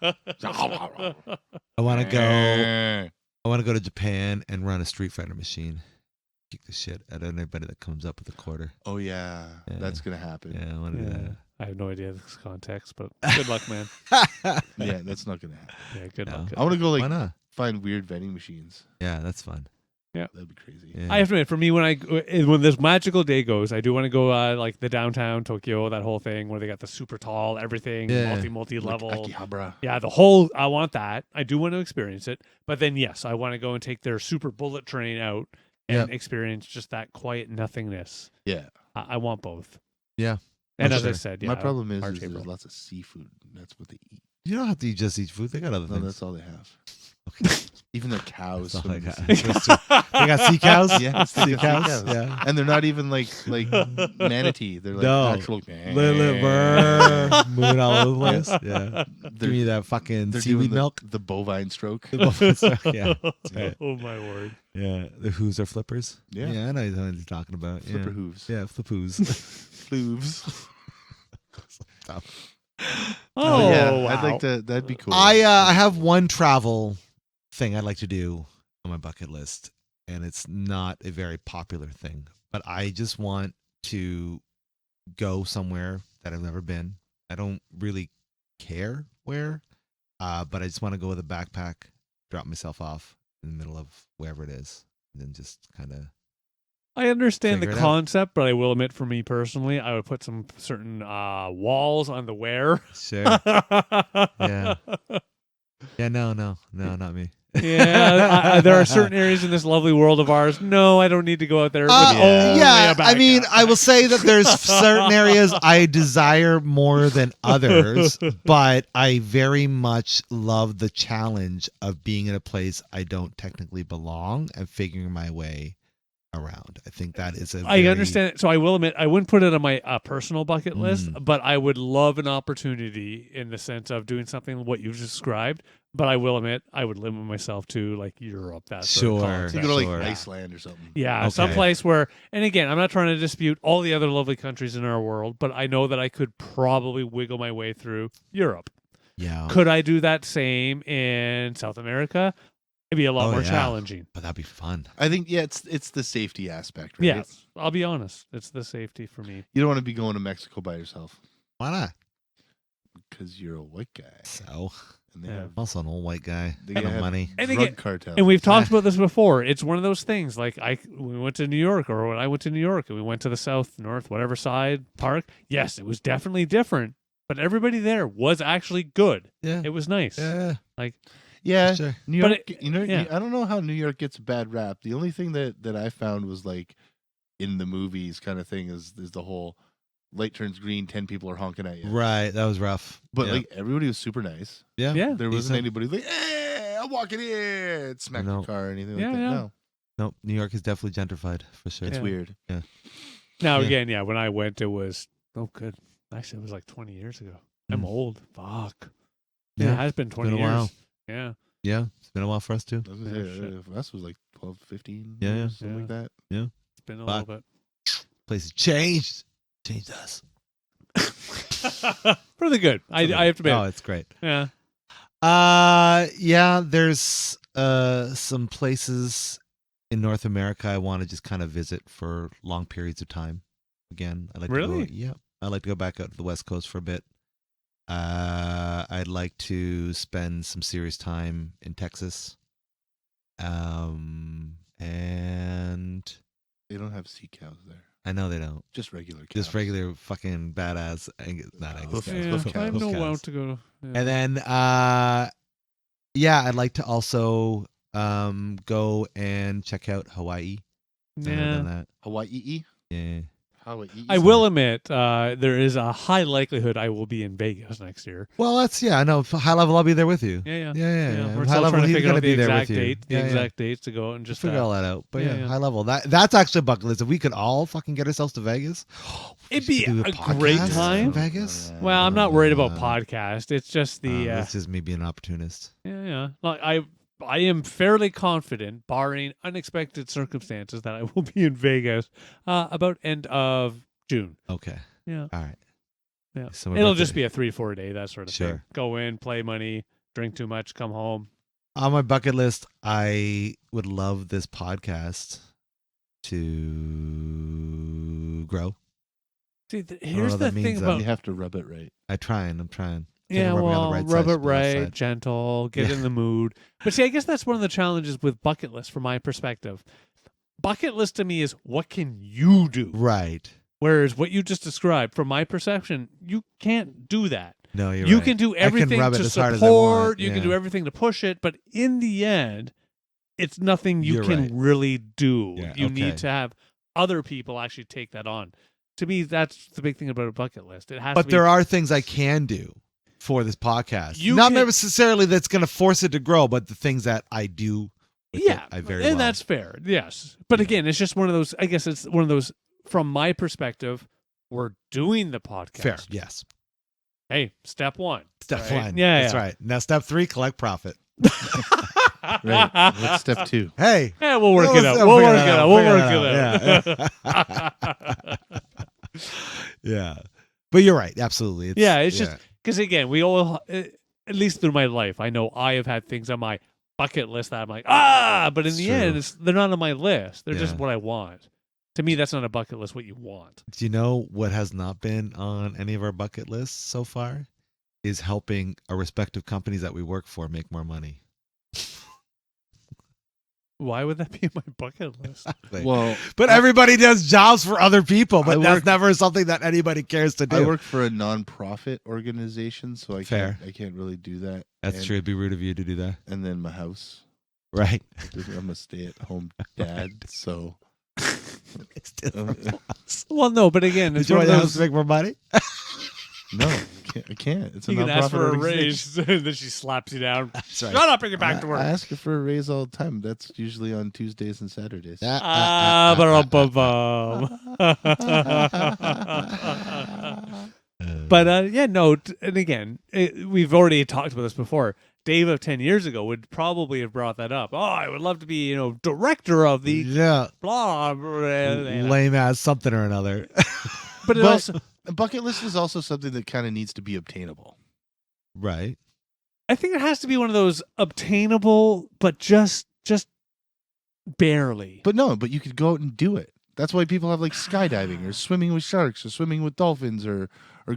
I want to go. I want to go to Japan and run a Street Fighter machine. Kick the shit out of anybody that comes up with a quarter. Oh yeah, that's gonna happen. Yeah, I want to do that. I have no idea this context, but good luck, man. Yeah, that's not gonna happen. Yeah, good No. luck. I want to go Why like not? find weird vending machines. Yeah, that's fun. That'd be crazy. Yeah. I have to admit, for me, when this magical day goes, I do want to go like the downtown Tokyo, that whole thing where they got the super tall everything, Yeah. multi Like level. Akihabara. Yeah, the whole. I want that. I do want to experience it, but then yes, I want to go and take their super bullet train out and experience just that quiet nothingness. Yeah. I want both. Yeah. And For as I sure. said, My problem is March, there's April. lots of seafood. That's what they eat. You don't have to just eat food. They got other No, things. that's all they have. Okay. Even their cows. That's all swim they in got. the sea. They got sea cows. Yeah, sea they got cows. sea cows. Yeah. And they're not even like manatee. They're like No. actual. Little burr, moving all over the place. Yeah. Give They're, me that fucking they're seaweed doing milk. the bovine stroke. Yeah. That's right. Oh my word! Yeah. The whoos are flippers. Yeah. Yeah, I know what you're talking about. Flipper yeah. hooves. Yeah, flip-hoos. Hooves. Oh yeah, wow. I'd like to. That'd be cool. I have one travel thing I'd like to do on my bucket list, and it's not a very popular thing, but I just want to go somewhere that I've never been. I don't really care where, but I just want to go with a backpack, drop myself off in the middle of wherever it is, and then just kind of. I understand the Figure it out. concept, but I will admit, for me personally, I would put some certain walls on the wear. Sure. Yeah. Yeah, no, not me. Yeah, there are certain areas in this lovely world of ours. No, I don't need to go out there. with only yeah, a I mean, backpack. I will say that there's certain areas I desire more than others, but I very much love the challenge of being in a place I don't technically belong and figuring my way around. I think that is I understand. So I will admit, I wouldn't put it on my personal bucket list, Mm. but I would love an opportunity in the sense of doing something what you've described. But I will admit, I would limit myself to like Europe. That sort of Sure. concept. You go to like Sure. Iceland or something. Yeah, Okay. someplace where, and again, I'm not trying to dispute all the other lovely countries in our world, but I know that I could probably wiggle my way through Europe. Yeah. Could I do that same in South America? It'd be a lot Oh, more yeah. challenging. But that'd be fun. I think it's the safety aspect, right? Yes, I'll be honest. It's the safety for me. You don't want to be going to Mexico by yourself Why not? because you're a white guy, So, and they Yeah. have I'm also an old white guy. They Got no have- money. And drug again- cartel. And we've talked about this before. It's one of those things. Like we went to New York, or when I went to New York, and we went to the south, north, whatever side park. Yes, it was definitely different, but everybody there was actually good. Yeah. It was nice. Yeah. yeah, Sure. New But York. yeah. I don't know how New York gets a bad rap. The only thing that I found was like in the movies kind of thing is the whole light turns green, 10 people are honking at you. Right. That was rough. But yeah. like everybody was super nice. yeah. Yeah. There wasn't Decent. anybody like, hey, I'm walking in, smack No. your car or anything Yeah, like that. yeah. No, Nope. New York is definitely gentrified for sure. it's Yeah. weird. Now Yeah. again, yeah. When I went, it was good. Actually, it was like 20 years ago. I'm Mm. old. Fuck. Yeah. Yeah, it has been 20 Been a years. while. Yeah. Yeah. It's been a while for us too. I was gonna Yeah, say, shit. for us was like 12, 15 Yeah, years, yeah. something like that. It's been a Fuck. little Place has changed. Changed us. bit. For the good. I have to admit. Oh, it's great. Yeah. Yeah, there's some places in North America I want to just kind of visit for long periods of time. Again, I'd like Really? to go, yeah, I'd like to go back out to the West Coast for a bit. I'd like to spend some serious time in Texas. And They don't have sea cows there. I know they don't. Just regular cows. Just regular fucking badass Angus, not Angus Hoof cows, cows, Yeah, hoof hoof cows, I cows, know hoof how cows. to go. Yeah. And then, yeah, I'd like to also go and check out Hawaii. Never Yeah. done that. Hawaii. Yeah. Hawaii. I will admit, there is a high likelihood I will be in Vegas next year. Well, that's I know. High level, I'll be there with you. Yeah, yeah. Yeah. We're High still level, trying to he's figure gonna out the be there exact with you. date, the Yeah, yeah. exact dates to go and just Figure all that out. But yeah, yeah, yeah. high level. That's actually a bucket list. If we could all fucking get ourselves to Vegas, we It'd be should do a podcast great in time. Vegas. Well, I'm not worried about Uh, podcast. It's just the That's just me being an opportunist. yeah. Like I am fairly confident, barring unexpected circumstances, that I will be in Vegas about end of June. Okay. Yeah. All right. Yeah. Summer It'll bucket- just be a 3-4 day, that sort of thing. Sure. Go in, play money, drink too much, come home. On my bucket list, I would love this podcast to grow. See, know here's what the that thing means, though. about You have to rub it right. I'm trying. yeah, rub me on the well, right rub side, it be left right, side. gentle, get Yeah. in the mood. But see, I guess that's one of the challenges with bucket lists from my perspective. Bucket list to me is what can you do? Right. Whereas what you just described, from my perception, you can't do that. No, you're You right. can do I can everything rub it to as hard as I want, support. You can do yeah. everything to push it, but in the end, it's nothing you You're can right. really do. Yeah, You okay. need to have other people actually take that on. To me, that's the big thing about a bucket list. It has But to be, there are things I can do for this podcast. You Not can- necessarily that's going to force it to grow, but the things that I do. With yeah, it, I very and well. that's fair. Yes, but Yeah. again, it's just one of those. I guess it's one of those. From my perspective, we're doing the podcast. fair. Yes. Hey, step one. Step right? one. Yeah, That's yeah. right. Now, step 3, collect profit. Right. What's step 2? Hey. Yeah, we'll work it out. We'll We'll figure work that it out. out. We'll Figure work that it out. Yeah. But you're right. Absolutely. It's just because again, we all, at least through my life, I know I have had things on my bucket list that I'm like, but in It's the true. end, they're not on my list. They're just Yeah. what I want. To me, that's not a bucket list. What you want. Do you know what has not been on any of our bucket lists so far? Is helping our respective companies that we work for make more money. Why would that be on my bucket list? Well, But everybody does jobs for other people, but I that's work- never something that anybody cares to do. I work for a non-profit organization, so Fair. I can't really do that. That's And- true. It'd be rude of you to do that. And then my house. Right. I'm a stay-at-home dad, so Well, no, but again, Did it's you one want of your house those. to make more money? no, I can't. It's a You can ask non-profit for a organization. raise, and then she slaps you down. That's right. Shut up and get back to I work. ask her for a raise all the time. That's usually on Tuesdays and Saturdays. But and again, we've already talked about this before. Dave of 10 years ago would probably have brought that up. Oh, I would love to be, director of the Yeah. blah, blah, blah. Lame ass something or another. But it But also, a bucket list is also something that kind of needs to be obtainable. Right. I think it has to be one of those obtainable, but just barely. But you could go out and do it. That's why people have like skydiving or swimming with sharks or swimming with dolphins or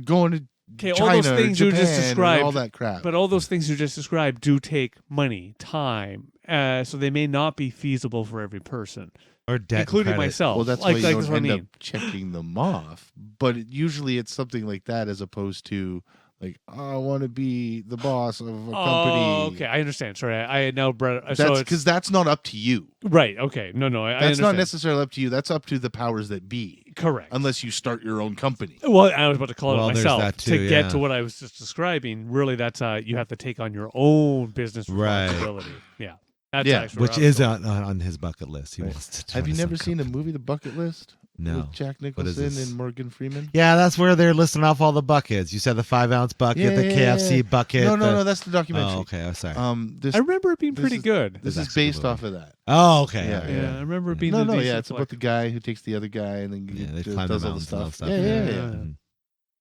going to Okay, all China those things or you Japan just and described, all that crap. but all those things you just described do take money, time, so they may not be feasible for every person, Or debt, including credit. myself. well, that's like, why you like don't that's what I end mean. up checking them off. But usually it's something like that as opposed to like, I want to be the boss of a company. Oh, okay, I understand. Sorry, I now brought. So That's it's because that's not up to you. right. Okay, no, I That's not understand. necessarily up to you. That's up to the powers that be. Correct. Unless you start your own company. Well, I was about to call Well, it there's myself that too, to get yeah. to what I was just describing. Really, that's you have to take on your own business Right. responsibility. Yeah, that's Yeah, actually Which where I was is going. on his bucket list. He Right. wants to Have you join never some seen a company. movie, The Bucket List? No. With Jack What is Nicholson this? and Morgan Freeman? Yeah, that's where they're listing off all the buckets. You said the 5-ounce bucket, the KFC bucket. No, that's the documentary. Oh, okay. I'm sorry. This I remember it being this pretty is- good. this It's is actually based good off of that. Oh, okay. Yeah, all right, Yeah, I remember it being No, a no, decent yeah, it's flick. about the guy who takes the other guy and then Yeah, they does climb the all the mountains and all stuff. that Yeah, stuff. yeah, yeah. Yeah. Mhm.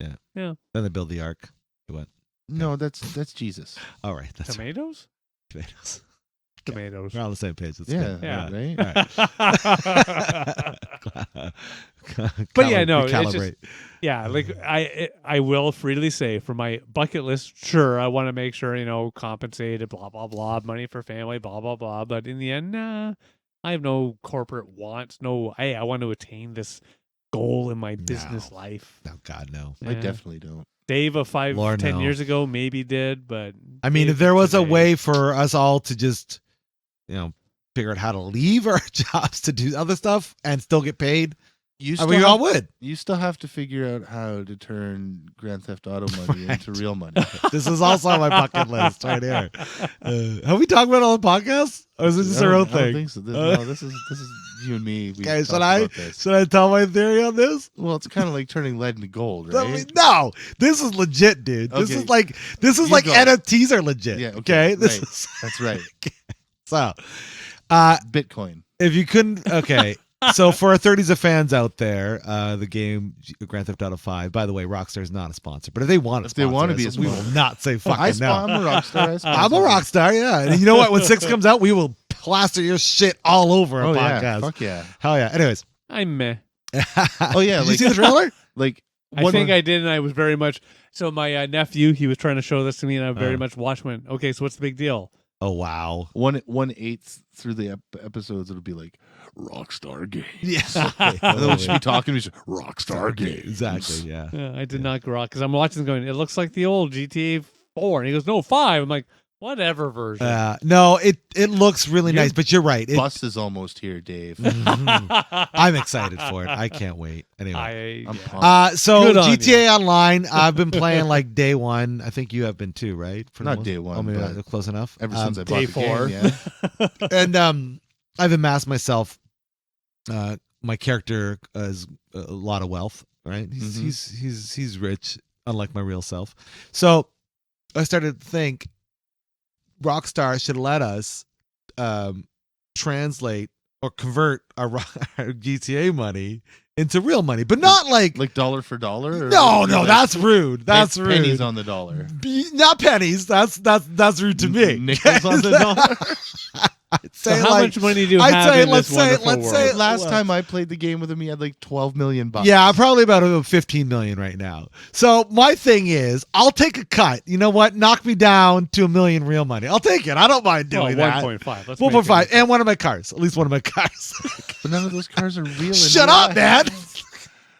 Yeah. Yeah. Then they build the ark. What? No, that's Jesus. All right. That's right. Tomatoes. Tomatoes. Tomatoes. We're on the same page. That's Yeah, good. right. But yeah, no, it's Calibrate. Yeah, like I will freely say for my bucket list, sure, I want to make sure, compensated, blah, blah, blah, money for family, blah, blah, blah. But in the end, nah, I have no corporate wants. No, hey, I want to attain this goal in my business life. No, God, no. I Yeah. definitely don't. Dave of 10 Lord, no. years ago maybe did, but I mean, Dave if there was a today- way for us all to just, figure out how to leave our jobs to do other stuff and still get paid, You I still, mean, we all have, would. you still have to figure out how to turn Grand Theft Auto money Right. into real money. This is also on my bucket list right here. Have we talked about it on the podcast? Or is this just our own I don't thing? think so. This is you and me. We Okay, talked should I about this. should I tell my theory on this? Well, it's kind of like turning lead into gold, I right? mean, no, this is legit, dude. This Okay. is like You like go. NFTs are legit. Yeah, Okay. okay, This right. is That's right. so. Bitcoin. If you couldn't, okay. So for our 30s of fans out there, the game Grand Theft Auto 5. By the way, Rockstar is not a sponsor, but if they want to, If they want to be a we will sponsor. not say fucking no. I'm a Rockstar. I'm a Rockstar, yeah. And you know what? When 6 comes out, we will plaster your shit all over a Oh podcast. yeah, fuck yeah. Hell yeah. Anyways, I'm meh. Oh yeah, did you see the trailer? like I think I did, and I was very much. So my nephew, he was trying to show this to me, and I very much watched. Went, okay, so what's the big deal? Oh wow. 1/8 through the episodes, it'll be like Rockstar Games. Yes. And then we'll just be talking. We just Rockstar Games. Exactly. Yeah. Yeah, I did not grow up because I'm watching, going. It looks like the old GTA 4, and he goes, no 5. I'm like, whatever version. No, it looks really Your nice, but you're right. Bus is almost here, Dave. I'm excited for it. I can't wait. Anyway. I'm pumped. So Good on GTA Online, I've been playing like day one. I think you have been too, right? For the Not most- day one, Oh, maybe but not close enough. Ever since I bought day the 4. game, yeah. And I've amassed myself. My character has a lot of wealth. Right? He's rich, unlike my real self. So I started to think Rockstar should let us translate or convert our GTA money into real money, but not like dollar for dollar. Or no, like that's rude. That's rude. Pennies on the dollar. Not pennies. That's rude to me. Nickels on the dollar. I'd So say how like, much money do you I'd have say- in let's this say- wonderful let's world? say- Last Well, time I played the game with him, he had like $12 million. yeah, I'm probably about 15 million right now. So my thing is, I'll take a cut. You know what? Knock me down to $1 million real money. I'll take it. I don't mind doing that. 1.5. Let's 1.5, make it- and one of my cars. At least one of my cars. But none of those cars are real. in Shut real up, life. man.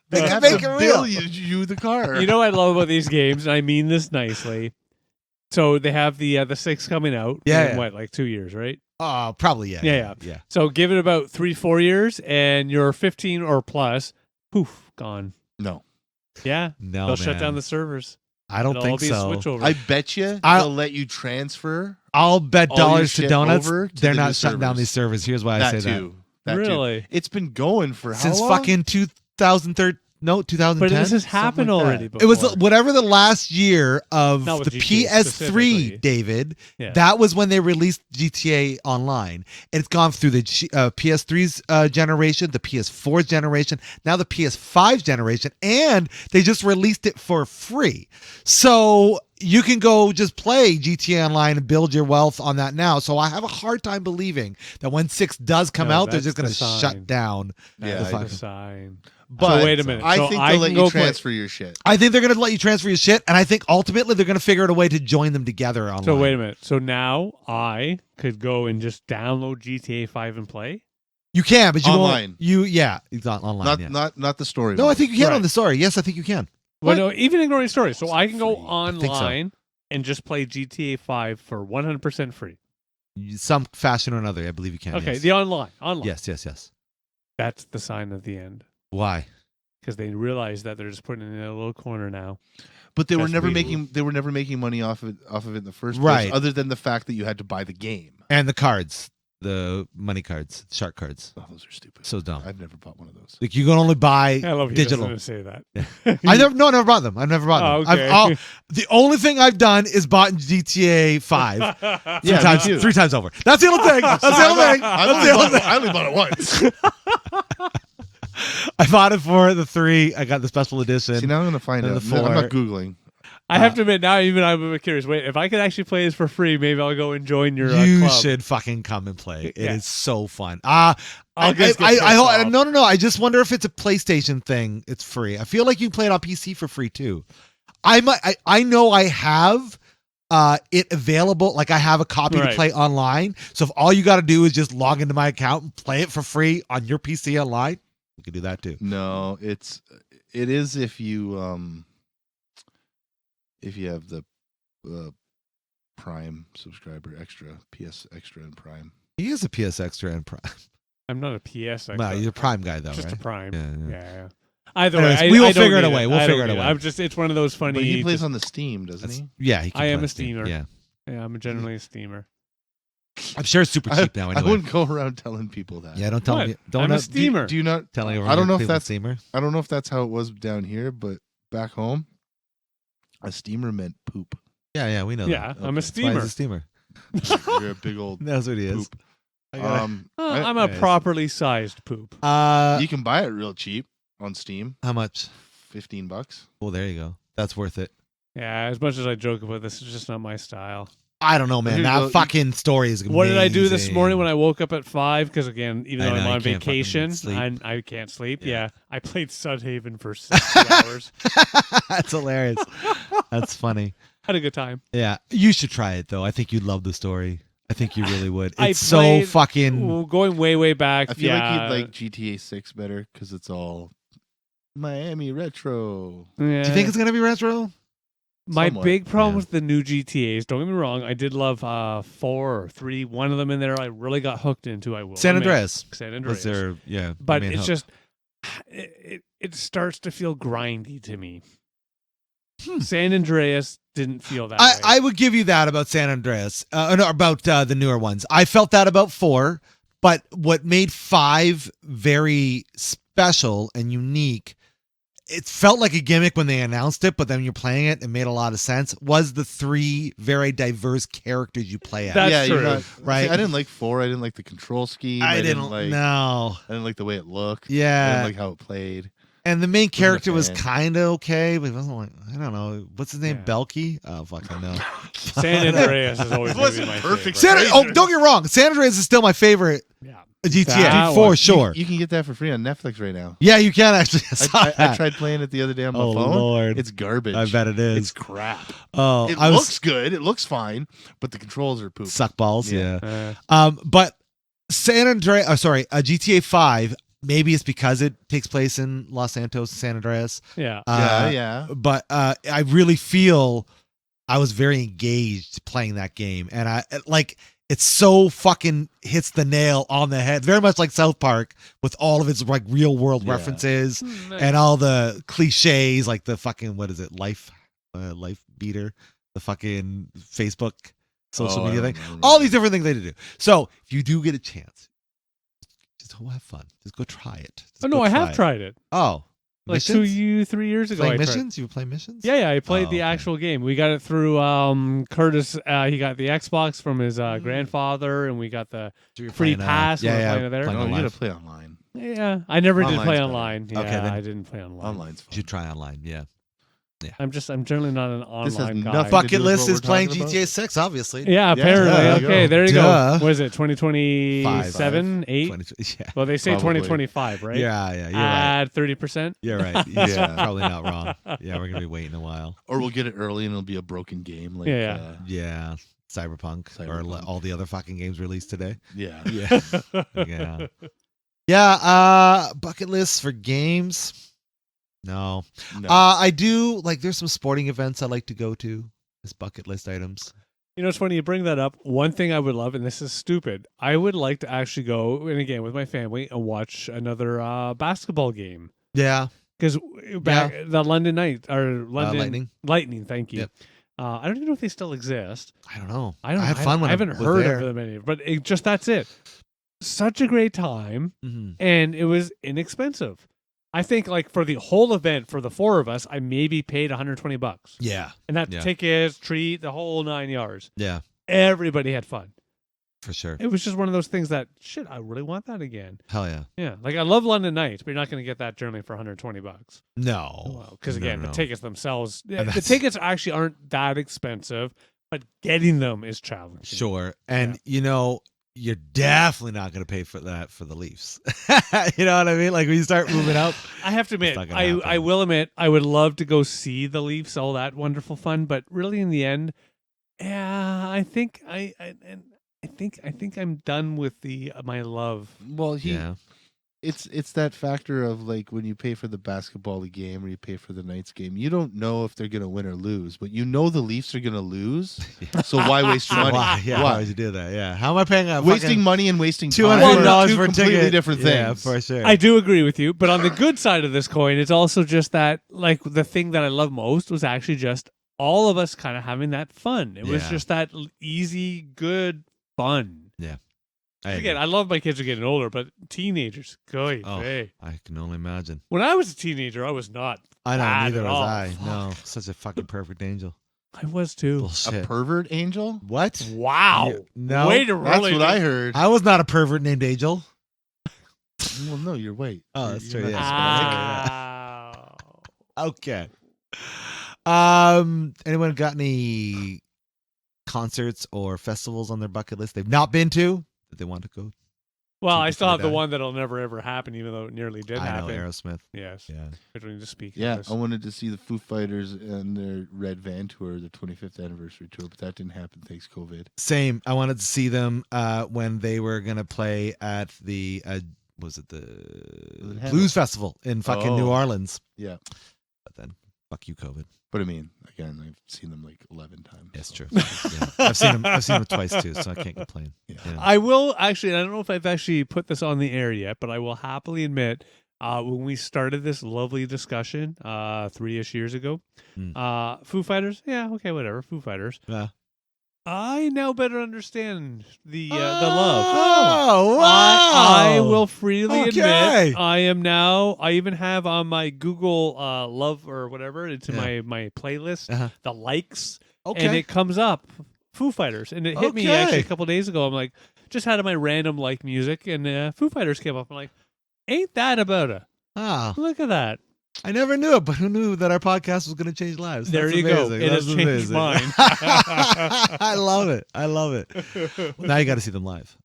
They They have make to it bill real. you the car. You know what I love about these games, and I mean this nicely. So they have the 6 coming out. Yeah, in yeah. what, like 2 years, right? Oh, probably yeah. Yeah. So give it about 3-4 years, and you're 15 or plus. Poof, gone. No, Yeah, No, they'll shut man. down the servers. I don't It'll think all be a so. switch over. I bet you I'll- they'll let you transfer I'll bet all your dollars to shit donuts. over to They're the not new shutting down servers. these servers. Here's why I that say too. That too. Really? It's been going for that. how Since long? fucking 2013. No, 2010. But this has happened like that. already before. It was whatever the last year of Not with the GTA PS3, specifically. David. Yeah. That was when they released GTA Online. It's gone through the PS3's generation, the PS4's generation, now the PS5's generation, and they just released it for free. So you can go just play GTA Online and build your wealth on that now. So I have a hard time believing that when 6 does come No, out, they're that's just going the to sign. shut down. Yeah, the I fucking- The sign. But So wait a minute. I So think I they'll let can you go play- transfer your shit. I think they're going to let you transfer your shit, and I think ultimately they're going to figure out a way to join them together online. So wait a minute. So now I could go and just download GTA 5 and play? You can, but you Online. won't. It's not online. Not yeah. not the story. No, I mode. think you can Right. on the story. Yes, I think you can. Well, no, even ignoring story. So I can go Free. I think so. online and just play GTA 5 for 100% free. Some fashion or another, I believe you can. Okay, Yes. the online. Yes. That's the sign of the end. Why? Because they realize that they're just putting it in a little corner now. But they were That's never weird. making money off of it in the first Right. place, other than the fact that you had to buy the game. And the cards, the money cards, shark cards. Oh, those are stupid. So dumb. I've never bought one of those. Like you can only buy I love you digital. to say that. I never bought them. I've never bought them. Oh, okay. The only thing I've done is bought GTA 5 Yeah, me too. 3 times over. That's the only thing. That's the only thing. That's the only thing. I only bought it once. I bought it for the 3. I got the special edition. See, now I'm gonna find And out. the No, I'm four. not googling. I have to admit, now even I'm a bit curious. Wait, if I could actually play this for free, maybe I'll go and join your You club. should fucking come and play. It is Yeah. so fun. I'll just get pissed off. No. I just wonder if it's a PlayStation thing. It's free. I feel like you can play it on PC for free too. I know I have it available. Like I have a copy to Right. play online. So if all you got to do is just log into my account and play it for free on your PC online, you can do that too. No, it is if you have the Prime subscriber, PS Extra and Prime. He is a PS Extra and Prime. I'm not a PS. No, you're a Prime guy though, just right? a Prime. Yeah. Yeah. Either Anyways, way, we will I don't figure it need away. We'll I figure don't it need away. I'm just. It's one of those funny. But he plays just- on the Steam, doesn't he? Yeah, he can I play am on a Steam. steamer. Yeah, Yeah, I'm generally a steamer. I'm sure it's super cheap now. I Anyway, wouldn't go around telling people that. yeah, don't tell What? me. Don't I'm a have- steamer. Do you not? telling everyone I don't you're know a if Cleveland that's- steamer. I don't know if that's how it was down here, but back home, a steamer meant poop. Yeah, we know. Yeah, that. I'm a Okay. That's why he's steamer. a steamer. You're a big old That's what he is. poop. I'm a Nice. properly sized poop. You can buy it real cheap on Steam. How much? $15. Well, there you go. That's worth it. Yeah, as much as I joke about this, it's just not my style. I don't know, man. Here you That go. fucking story is amazing. What did I do this morning when I woke up at 5? Because again, even I though know, I'm you on can't fucking vacation, sleep. I can't sleep. Yeah. Yeah, I played Sunhaven for 60 hours. That's hilarious. That's funny. Had a good time. Yeah, you should try it though. I think you'd love the story. I think you really would. I It's so played- fucking. Going way back. I feel yeah, like you'd like GTA 6 better because it's all Miami retro. Yeah. Do you think it's gonna be retro? My Somewhat, big problem yeah. with the new GTAs, don't get me wrong, I did love 4 or 3. One of them in there I really got hooked into. I will San admit. Andreas San was Andreas. there. Yeah, But main it's hook. just it starts to feel grindy to me. San Andreas didn't feel that way. I would give you that about San Andreas. No, about the newer ones. I felt that about 4, but what made 5 very special and unique, it felt like a gimmick when they announced it, but then you're playing it, it made a lot of sense, was the 3 very diverse characters you play as. That's yeah, true. you're not Right. See, I didn't like 4. I didn't like the control scheme. I didn't like. no. I didn't like the way it looked. I Yeah. didn't like how it played. And the main character was fan. kind of okay, but it wasn't like, I don't know. What's his name? Yeah. Belky? Oh, fuck, I know. San Andreas is always going to be my perfect. favorite. Don't get me wrong. San Andreas is still my favorite Yeah. GTA, That for one. sure. You can get that for free on Netflix right now. Yeah, you can actually. I saw I that. tried playing it the other day on my Oh, phone. Lord. It's garbage. I bet it is. It's crap. Oh, It I looks was good. It looks fine, but the controls are poop. suck balls. Yeah. Uh, But San Andreas. GTA 5. Maybe it's because it takes place in Los Santos, San Andreas. yeah. Yeah. But I really feel I was very engaged playing that game, and I like it so fucking hits the nail on the head. Very much like South Park with all of its like real world Yeah. references Nice. and all the cliches, like the fucking life beater, the fucking Facebook social Oh, I media don't thing, know. all these different things they do. So if you do get a chance, just go have fun. Just go try it. Just Oh, no, go I have it. tried it. Oh, Like missions? 3 years ago. Playing I tried. missions? You play missions? Yeah, I played Oh, the okay. actual game. We got it through Curtis. He got the Xbox from his grandfather, and we got the So you're free playing, pass. yeah, when we're yeah, playing it there. playing No, you online. gotta play online. Yeah, I never did Online's play better. online. Yeah, Okay, then. I didn't play online. Online's You fun. should try online. Yeah. I'm generally not an This has online guy. nothing to Bucket do with list what is we're playing talking about? GTA 6, obviously. Yeah, apparently. there you Okay, go. there you Duh. go. What is it? 2027, 8? 20, yeah. Well, they say Probably. 2025, right? Yeah, you're right. Add 30%. You're right. Yeah, probably not wrong. Yeah, we're gonna be waiting a while. Or we'll get it early and it'll be a broken game. Like, Yeah. Yeah, Cyberpunk, or Cyberpunk. all the other fucking games released today. Yeah. Yeah, yeah, yeah. Bucket lists for games. No, No. I do like. There's some sporting events I like to go to as bucket list items. You know, it's funny you bring that up. One thing I would love, and this is stupid, I would like to actually go, and again, with my family, and watch another basketball game. Yeah, Because back the London Night, or London Lightning. thank you. Yep. I don't even know if they still exist. I don't know. I don't. had fun when I haven't was heard there. of them any, but that's it. Such a great time, Mhm. and it was inexpensive. I think like for the whole event for the 4 of us, I maybe paid $120, Yeah, and that Yeah. tickets, treat, the whole 9 yards. yeah, Everybody had fun. for sure. It was just one of those things that shit. I really want that again. Hell yeah. Yeah, like I love London Nights, but you're not going to get that generally for $120. No, Because again, No. the tickets themselves, the that's- tickets actually aren't that expensive, but getting them is challenging. Sure. And you're definitely not going to pay for that for the Leafs. You know what I mean? Like when you start moving up. I have to admit, not gonna I happen. will admit, I would love to go see the Leafs, all that wonderful fun, but really in the end, yeah, I think I think I'm done with my love. Well, Yeah. it's that factor of like when you pay for the basketball game or you pay for the Knights game, you don't know if they're gonna win or lose, but you know the Leafs are gonna lose. So why waste your money? Why? Yeah. Why? Why would you do that? Yeah. How am I paying a Wasting money and wasting time $200 are two for a completely ticket? different Yeah, things. for sure. I do agree with you, but on the good side of this coin, it's also just that like the thing that I love most was actually just all of us kind of having that fun. It was Yeah. just that easy, good fun. I Again, agree. I love my kids are getting older, but teenagers, goy, Oh. vey. I can only imagine. When I was a teenager, I was not. I know, bad neither at was all. I. Fuck. No, such a fucking perfect angel. I was too. Bullshit. A pervert angel? What? Wow. You- no. Way to That's really what I heard. I was not a pervert named Angel. Well, no, you're white. Oh, that's You're true, not yeah. Hispanic. Okay. Anyone got any concerts or festivals on their bucket list they've not been to that they want to go? Well, Keep I it still for have the the one that'll never ever happen, even though it nearly did I know happen. Aerosmith. Yes. Yeah. Between just speaking. Yeah, of this. I wanted to see the Foo Fighters and their Red Van tour, the 25th anniversary tour, but that didn't happen thanks COVID. Same. I wanted to see them when they were gonna play at the was it the Hanover? Blues Festival in fucking New Oh. Orleans. Yeah, But then, fuck you, COVID. but I mean, again, I've seen them like 11 times. It's so- true. Yeah. I've seen them twice too, so I can't complain. Yeah. Yeah. I will actually, I don't know if I've actually put this on the air yet, but I will happily admit, when we started this lovely discussion 3-ish years ago, Foo Fighters, yeah, okay, whatever, Foo Fighters. Yeah. I now better understand the love. Oh, wow. I will freely Okay. admit I am now. I even have on my Google love or whatever. It's in Yeah. my playlist. Uh-huh. The likes, Okay. and it comes up Foo Fighters, and it hit me Okay. actually a couple days ago. I'm like, just had my random like music, and Foo Fighters came up. I'm like, ain't that about it? Ah, Look at that. I never knew it, but who knew that our podcast was going to change lives? There That's you go. amazing. It That's has changed amazing. mine. I love it. I love it. Well, now you got to see them live.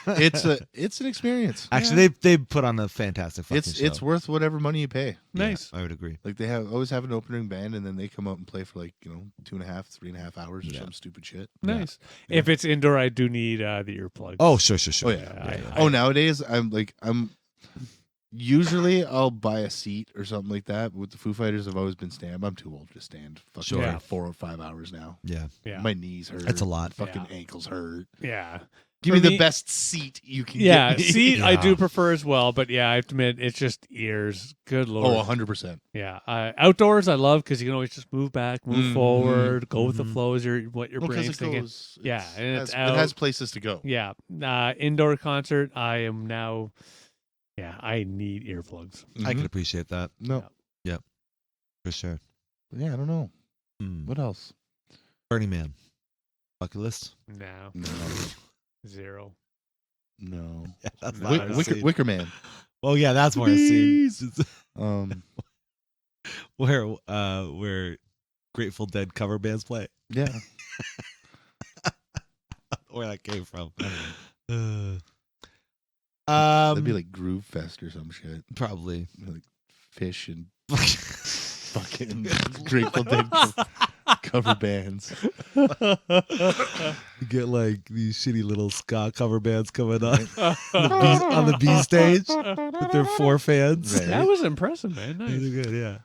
It's an experience. Actually, they put on a fantastic fucking show. It's worth whatever money you pay. Nice. I would agree. Like they always have an opening band, and then they come out and play for like 2.5, 3.5 hours or Yeah. some stupid shit. Nice. If it's indoor, I do need the earplugs. Oh, sure. Oh yeah. I- Oh, nowadays I'm usually I'll buy a seat or something like that. But with the Foo Fighters, I've always been stand. I'm too old to stand. Fucking Sure. for Yeah. 4 or 5 hours now. Yeah. Yeah. My knees hurt. That's a lot. Fucking Yeah. ankles hurt. Yeah. Give For me the me- best seat you can Yeah, get me. seat I Yeah. do prefer as well, but yeah, I have to admit it's just ears. Good lord. Oh, 100%. Yeah, outdoors I love because you can always just move back, move Mhm. forward, go with the Mhm. flow as what your Well, 'cause brain's it thinking. goes. Yeah, and it's it out. has places to go. Yeah, indoor concert. I am now. Yeah, I need earplugs. I Mhm. can appreciate that No. for sure. Yeah, I don't know. Mm. What else? Burning Man. Bucket list? No, No. 0. No. Yeah, that's No, not I've a Wicker, scene. Wicker Man. Well, yeah, that's more a scene. Where Grateful Dead cover bands play. Yeah. Where that came from. That'd be like Groove Fest or some shit. Probably. Like Fish and fucking Grateful Dead cover bands. You get like these shitty little ska cover bands coming on on the B stage with their 4 fans. Right. That was impressive, man. These Nice. are good, yeah.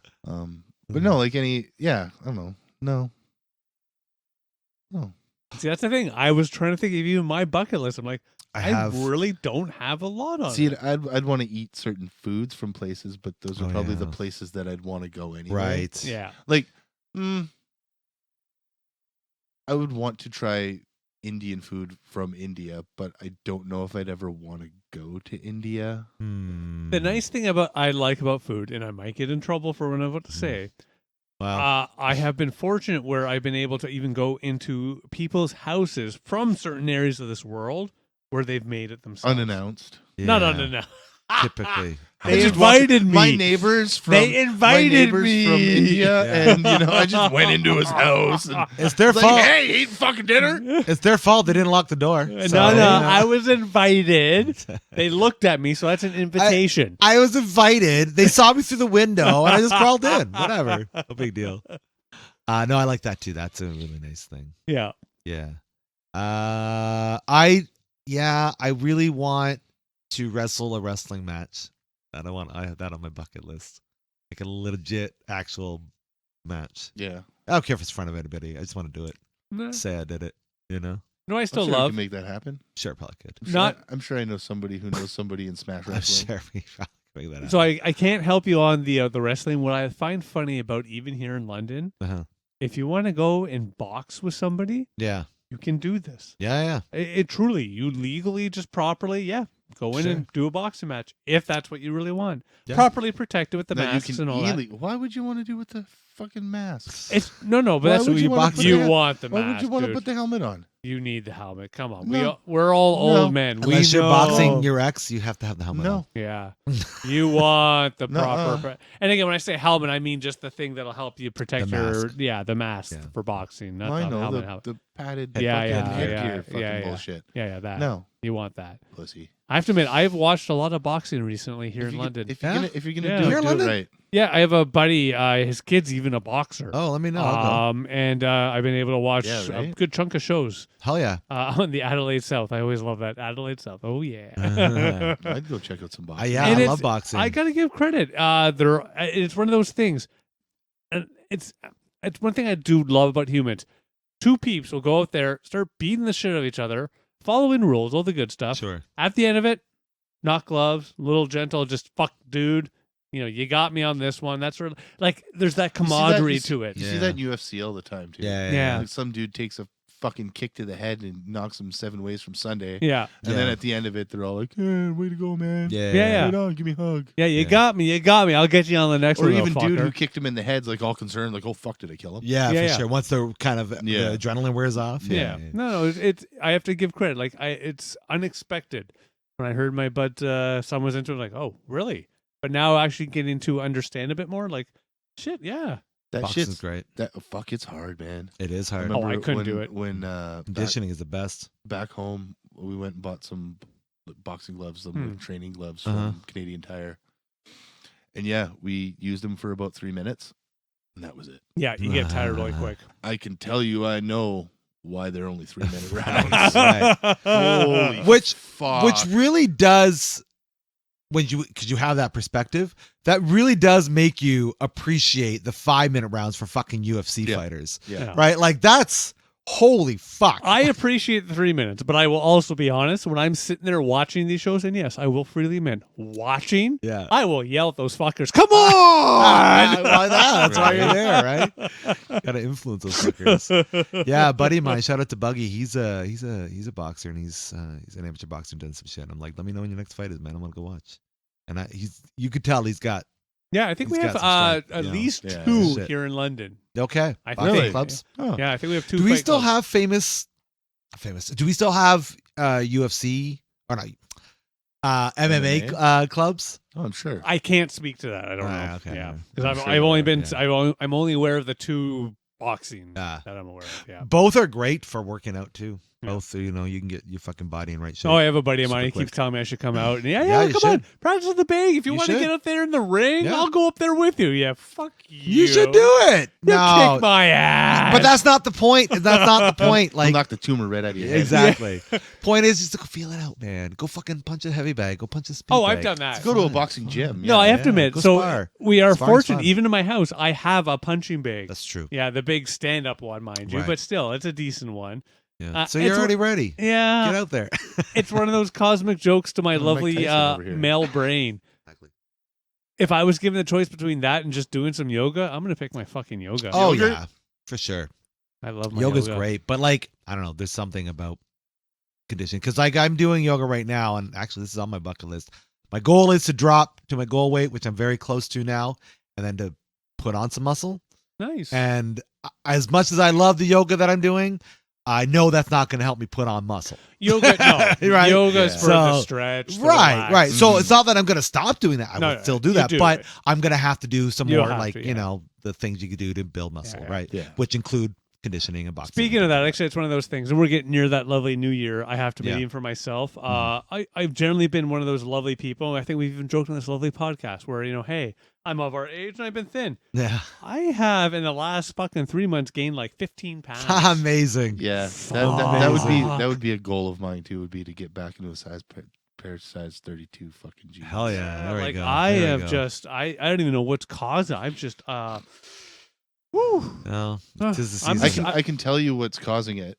But no, like I don't know. No. See, that's the thing. I was trying to think of you in my bucket list. I'm like, I really don't have a lot on See, it. I'd want to eat certain foods from places, but those are Oh, probably yeah. the places that I'd want to go anyway. Right. Yeah. Like, I would want to try Indian food from India, but I don't know if I'd ever want to go to India. Hmm. The nice thing I like about food, and I might get in trouble for what I'm about to say, Wow. I have been fortunate where I've been able to even go into people's houses from certain areas of this world where they've made it themselves. Unannounced. Not Yeah, unannounced. Typically. They I just walked- invited me. My neighbors from They invited my neighbors me. from India, Yeah. and I just went into his house and It's their was fault. like, "Hey, eating fucking dinner." It's their fault they didn't lock the door. No, So, you know. I was invited. They looked at me, so that's an invitation. I was invited. They saw me through the window, and I just crawled in. Whatever. No big deal. No, I like that too. That's a really nice thing. Yeah. Yeah. I really want to wrestle a wrestling match. I have that on my bucket list. Like a legit actual match. Yeah, I don't care if it's in front of anybody. I just want to do it. No, Say I did it. You know? I I'm still sure I love. can make that happen. Sure, probably could. I'm sure I know somebody who knows somebody in Smash I'm Wrestling. sure we probably could make that happen. So I can't help you on the wrestling. What I find funny about even here in London, Uh-huh. if you want to go and box with somebody, Yeah. you can do this. Yeah, yeah. It truly, you legally just properly, Go in and do a boxing match if that's what you really want. Yeah. Properly protected with the No, masks and all that. Why would you want to do with the fucking masks? It's no, but Why that's would what you wanna want. put You the- want the Why mask. would you want to dude. put the helmet on? You need the helmet. Come on, No. we're all No. old men. Unless we you're know. boxing your ex, you have to have the helmet on. No. Yeah, you want the Nuh-uh. proper. And again, when I say helmet, I mean just the thing that'll help you protect The your mask. the mask Yeah. for boxing, not I the know helmet. the padded Yeah, fucking yeah, headgear yeah, fucking yeah. bullshit. Yeah, that. No, You want that. pussy. I have to admit, I've watched a lot of boxing recently here in London. If you're Yeah? gonna Yeah. do Here it, in do London? it right. Yeah, I have a buddy. His kid's even a boxer. Oh, let me know. I'll go. And I've been able to watch Yeah, a right? good chunk of shows Hell yeah. on the Adelaide South. I always love that Adelaide South. Oh yeah. I'd go check out some boxing. Yeah, And I it's- love boxing. I gotta give credit. It's one of those things, and it's one thing I do love about humans. Two peeps will go out there, start beating the shit out of each other, following rules, all the good stuff. Sure. At the end of it, knock gloves, little gentle, just fuck, dude. You know, you got me on this one. That's sort of like there's that camaraderie to it. You Yeah. see that in UFC all the time too. Yeah. Yeah. Like some dude takes a fucking kick to the head and knocks him 7 ways from Sunday. Yeah, And then Yeah. at the end of it, they're all like, "Hey, way to go, man! Yeah. Yeah. Right on, give me a hug." yeah. You Yeah. got me. You got me. I'll get you on the next Or one. even little dude fucker. who kicked him in the head's like all concerned, like, "Oh fuck, did I kill him?" Yeah, Yeah, for yeah. sure. Once the kind of Yeah. the adrenaline wears off. Yeah. No, it's I have to give credit. Like it's unexpected. When I heard my bud son was into it, like, oh, really? But now actually getting to understand a bit more, like, shit, yeah. That Boxing's shit's great. fuck. It's hard, man. It is I hard. Oh, I remember couldn't when, do it. when Conditioning is the best. back home we went and bought some boxing gloves, some Hmm. training gloves Uh-huh. from Canadian Tire, and yeah, we used them for about 3 minutes, and that was it. Yeah, you get tired really quick. I can tell you, I know why they're only 3-minute rounds. Right. Holy Which fuck! which really does because you have that perspective, that really does make you appreciate the 5-minute rounds for fucking UFC Yeah. fighters. yeah. Right? Like that's holy fuck. I appreciate the 3 minutes, but I will also be honest, when I'm sitting there watching these shows, and yes, I will freely admit, watching, yeah. I will yell at those fuckers, come on! Why not? That's why you're there, right? Got to influence those fuckers. Yeah, a buddy of mine. Shout out to Buggy. He's a boxer and he's an amateur boxer doing some shit. I'm like, let me know when your next fight is, man. I'm gonna go watch. And you could tell he's got Yeah, I think He's we have got some strength, at you know. least Yeah. 2 Shit. here in London. okay. I boxing think. clubs. Oh. Yeah, I think we have 2 Do we fight still clubs. have famous? Do we still have UFC or not? MMA clubs? Oh, I'm sure. I can't speak to that. I don't know. Okay. Yeah, I'm because sure I've only there are, been yeah. I'm only aware of the 2 boxing Ah. that I'm aware of. Yeah. Both are great for working out too. Yeah. Both, you know, you can get your fucking body in right shape. Oh, I have a buddy of mine. He Super keeps quick. telling me I should come out. And Yeah, you come on, should. practice the bang. If you, You want to should. get up there in the ring, Yeah. I'll go up there with you. Yeah, fuck you. You should do it. You No, kick my ass. but that's not the point. That's not the point. Like, Like knock the tumor right out of your head. exactly. Point is just to go feel it out, man. Go fucking punch a heavy bag. Go punch a speed Oh, bag. I've done that. Go to a Fun. boxing gym. No, I have to yeah. admit. Go So spar. we are Sparring's fortunate. fun. Even in my house, I have a punching bag. That's true. Yeah, the big stand-up one, mind you. Right. But still, it's a decent one. Yeah. So you're it's- already ready. Yeah, Get out there. it's one of those cosmic jokes to my Mike lovely Tyson over here. male brain. Exactly. If I was given the choice between that and just doing some yoga, I'm gonna pick my fucking yoga. Oh Yoga? yeah, for sure. I love my Yoga's yoga. great, but like I don't know, there's something about conditioning because like I'm doing yoga right now, and actually this is on my bucket list. My goal is to drop to my goal weight, which I'm very close to now, and then to put on some muscle. Nice. And as much as I love the yoga that I'm doing, I know that's not going to help me put on muscle. Yoga, no. Right? Yoga's Yeah. for the So- stretch. the Right, relax. right. So Mhm. it's not that I'm going to stop doing that. I No, will no, still do you that, do but it. I'm going to have to do some You'll more, have like to, you yeah. know, the things you could do to build muscle, Yeah. right? Yeah. Which include conditioning and boxing. Speaking of that, actually, it's one of those things, and we're getting near that lovely new year. I have to be Yeah. in for myself. I've generally been one of those lovely people. I think we've even joked on this lovely podcast where, you know, hey, I'm of our age and I've been thin. Yeah, I have, in the last fucking 3 months, gained like 15 pounds. amazing. Yeah, Fuck. that would be a goal of mine too. Would be to get back into a pair of size 32 fucking jeans. Hell yeah! There we like go. I There we have go. just, I don't even know what's caused it. I've just, whew. No, Uh, tis the I'm- season. I can tell you what's causing it.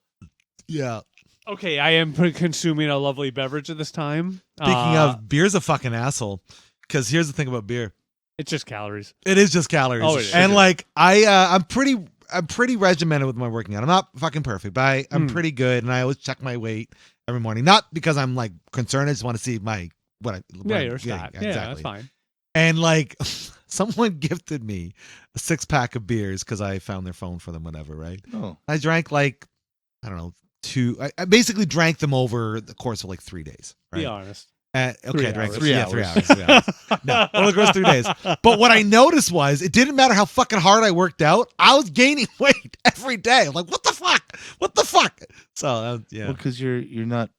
Yeah. Okay, I am consuming a lovely beverage at this time. Speaking of, beer's a fucking asshole. Because here's the thing about beer. it's just calories. It is just calories. Oh, it is. And like I'm pretty I'm pretty regimented with my working out. I'm not fucking perfect, but I'm pretty good, and I always check my weight every morning. Not because I'm like concerned. I just want to see what your I'm stat. getting. Yeah, that's fine. And like, someone gifted me a 6-pack of beers because I found their phone for them, whatever. Right? Oh, I drank like, I don't know, 2. I basically drank them over the course of like 3 days. Right? Be honest. Okay, 3 I drank hours. 3 hours. 3 hours. 3 hours. No, over the course of 3 days. But what I noticed was it didn't matter how fucking hard I worked out. I was gaining weight every day. I'm like, what the fuck? What the fuck? So yeah, well, because you're not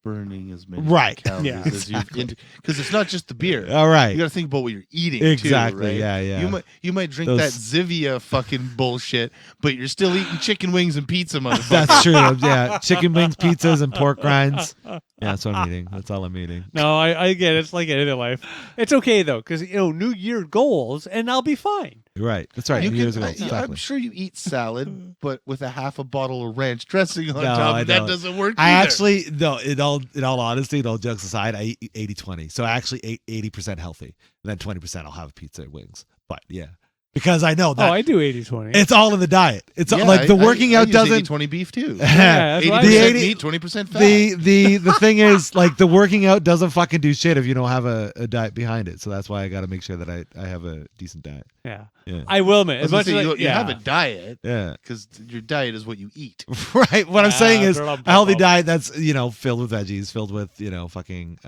burning as many Right. calories Yeah, as you've because it's not just the beer. all right. You got to think about what you're eating. Exactly. Too, right? Yeah. You might drink Those- that Zivia fucking bullshit, but you're still eating chicken wings and pizza, motherfucker. That's true. Yeah, chicken wings, pizzas, and pork rinds. Yeah, that's what I'm eating. That's all I'm eating. No, I get it. It's like anything in life. It's okay though, because New Year goals, and I'll be fine. Right. That's right. You Years can, ago. Exactly. I'm sure you eat salad, but with a half a bottle of ranch dressing on No, top. I And that don't. doesn't work. I either. actually, no, in all honesty, all jokes aside, I eat 80-20. So I actually ate 80% healthy. And then 20% I'll have pizza and wings. But yeah, because I know that I do 80-20. it's all in the diet. It's Yeah, like the working out I doesn't. 20 beef too. Yeah, that's what I 80% The 80 meat, 20% fat. the thing is, like, the working out doesn't fucking do shit if you don't have a diet behind it. So that's why I got to make sure that I have a decent diet. yeah. Yeah. I will admit, I was as gonna much say, as you have a diet Yeah. because your diet is what you eat. Right. What I'm saying is girl, a healthy I'm- diet that's, filled with veggies, filled with, fucking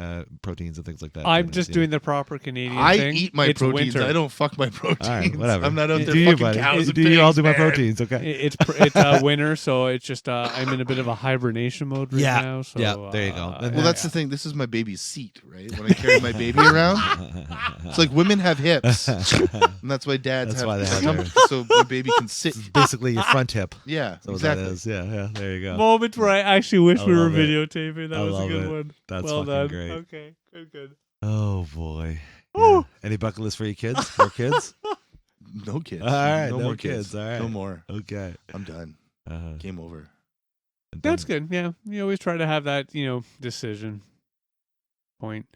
proteins and things like that. I'm just doing the proper Canadian I thing. eat my It's proteins. winter. I don't fuck my proteins. All right, whatever. I'm not out there do you, fucking buddy? cows and Do you all pigs, do my man. proteins? Okay. It's winter, so it's just I'm in a bit of a hibernation mode right Yeah. now. So, Yeah, there you go. Well, that's the thing. This is my baby's seat, right? When I carry my baby around, it's like women have hips, and that's why dads That's have. why they have like, so my baby can sit. Basically your front hip. Yeah, So exactly. that is. Yeah. There you go. moment where I actually wish I we were love it. videotaping. That I was a love good it. one. That's well fucking done. great. Okay, good. Oh boy. Woo. Yeah. Any bucket list for your kids? More kids? No kids. All right, no no more kids. All right. No more. Okay. I'm done. Uh, Game over. That's good. Yeah, you always try to have that decision point.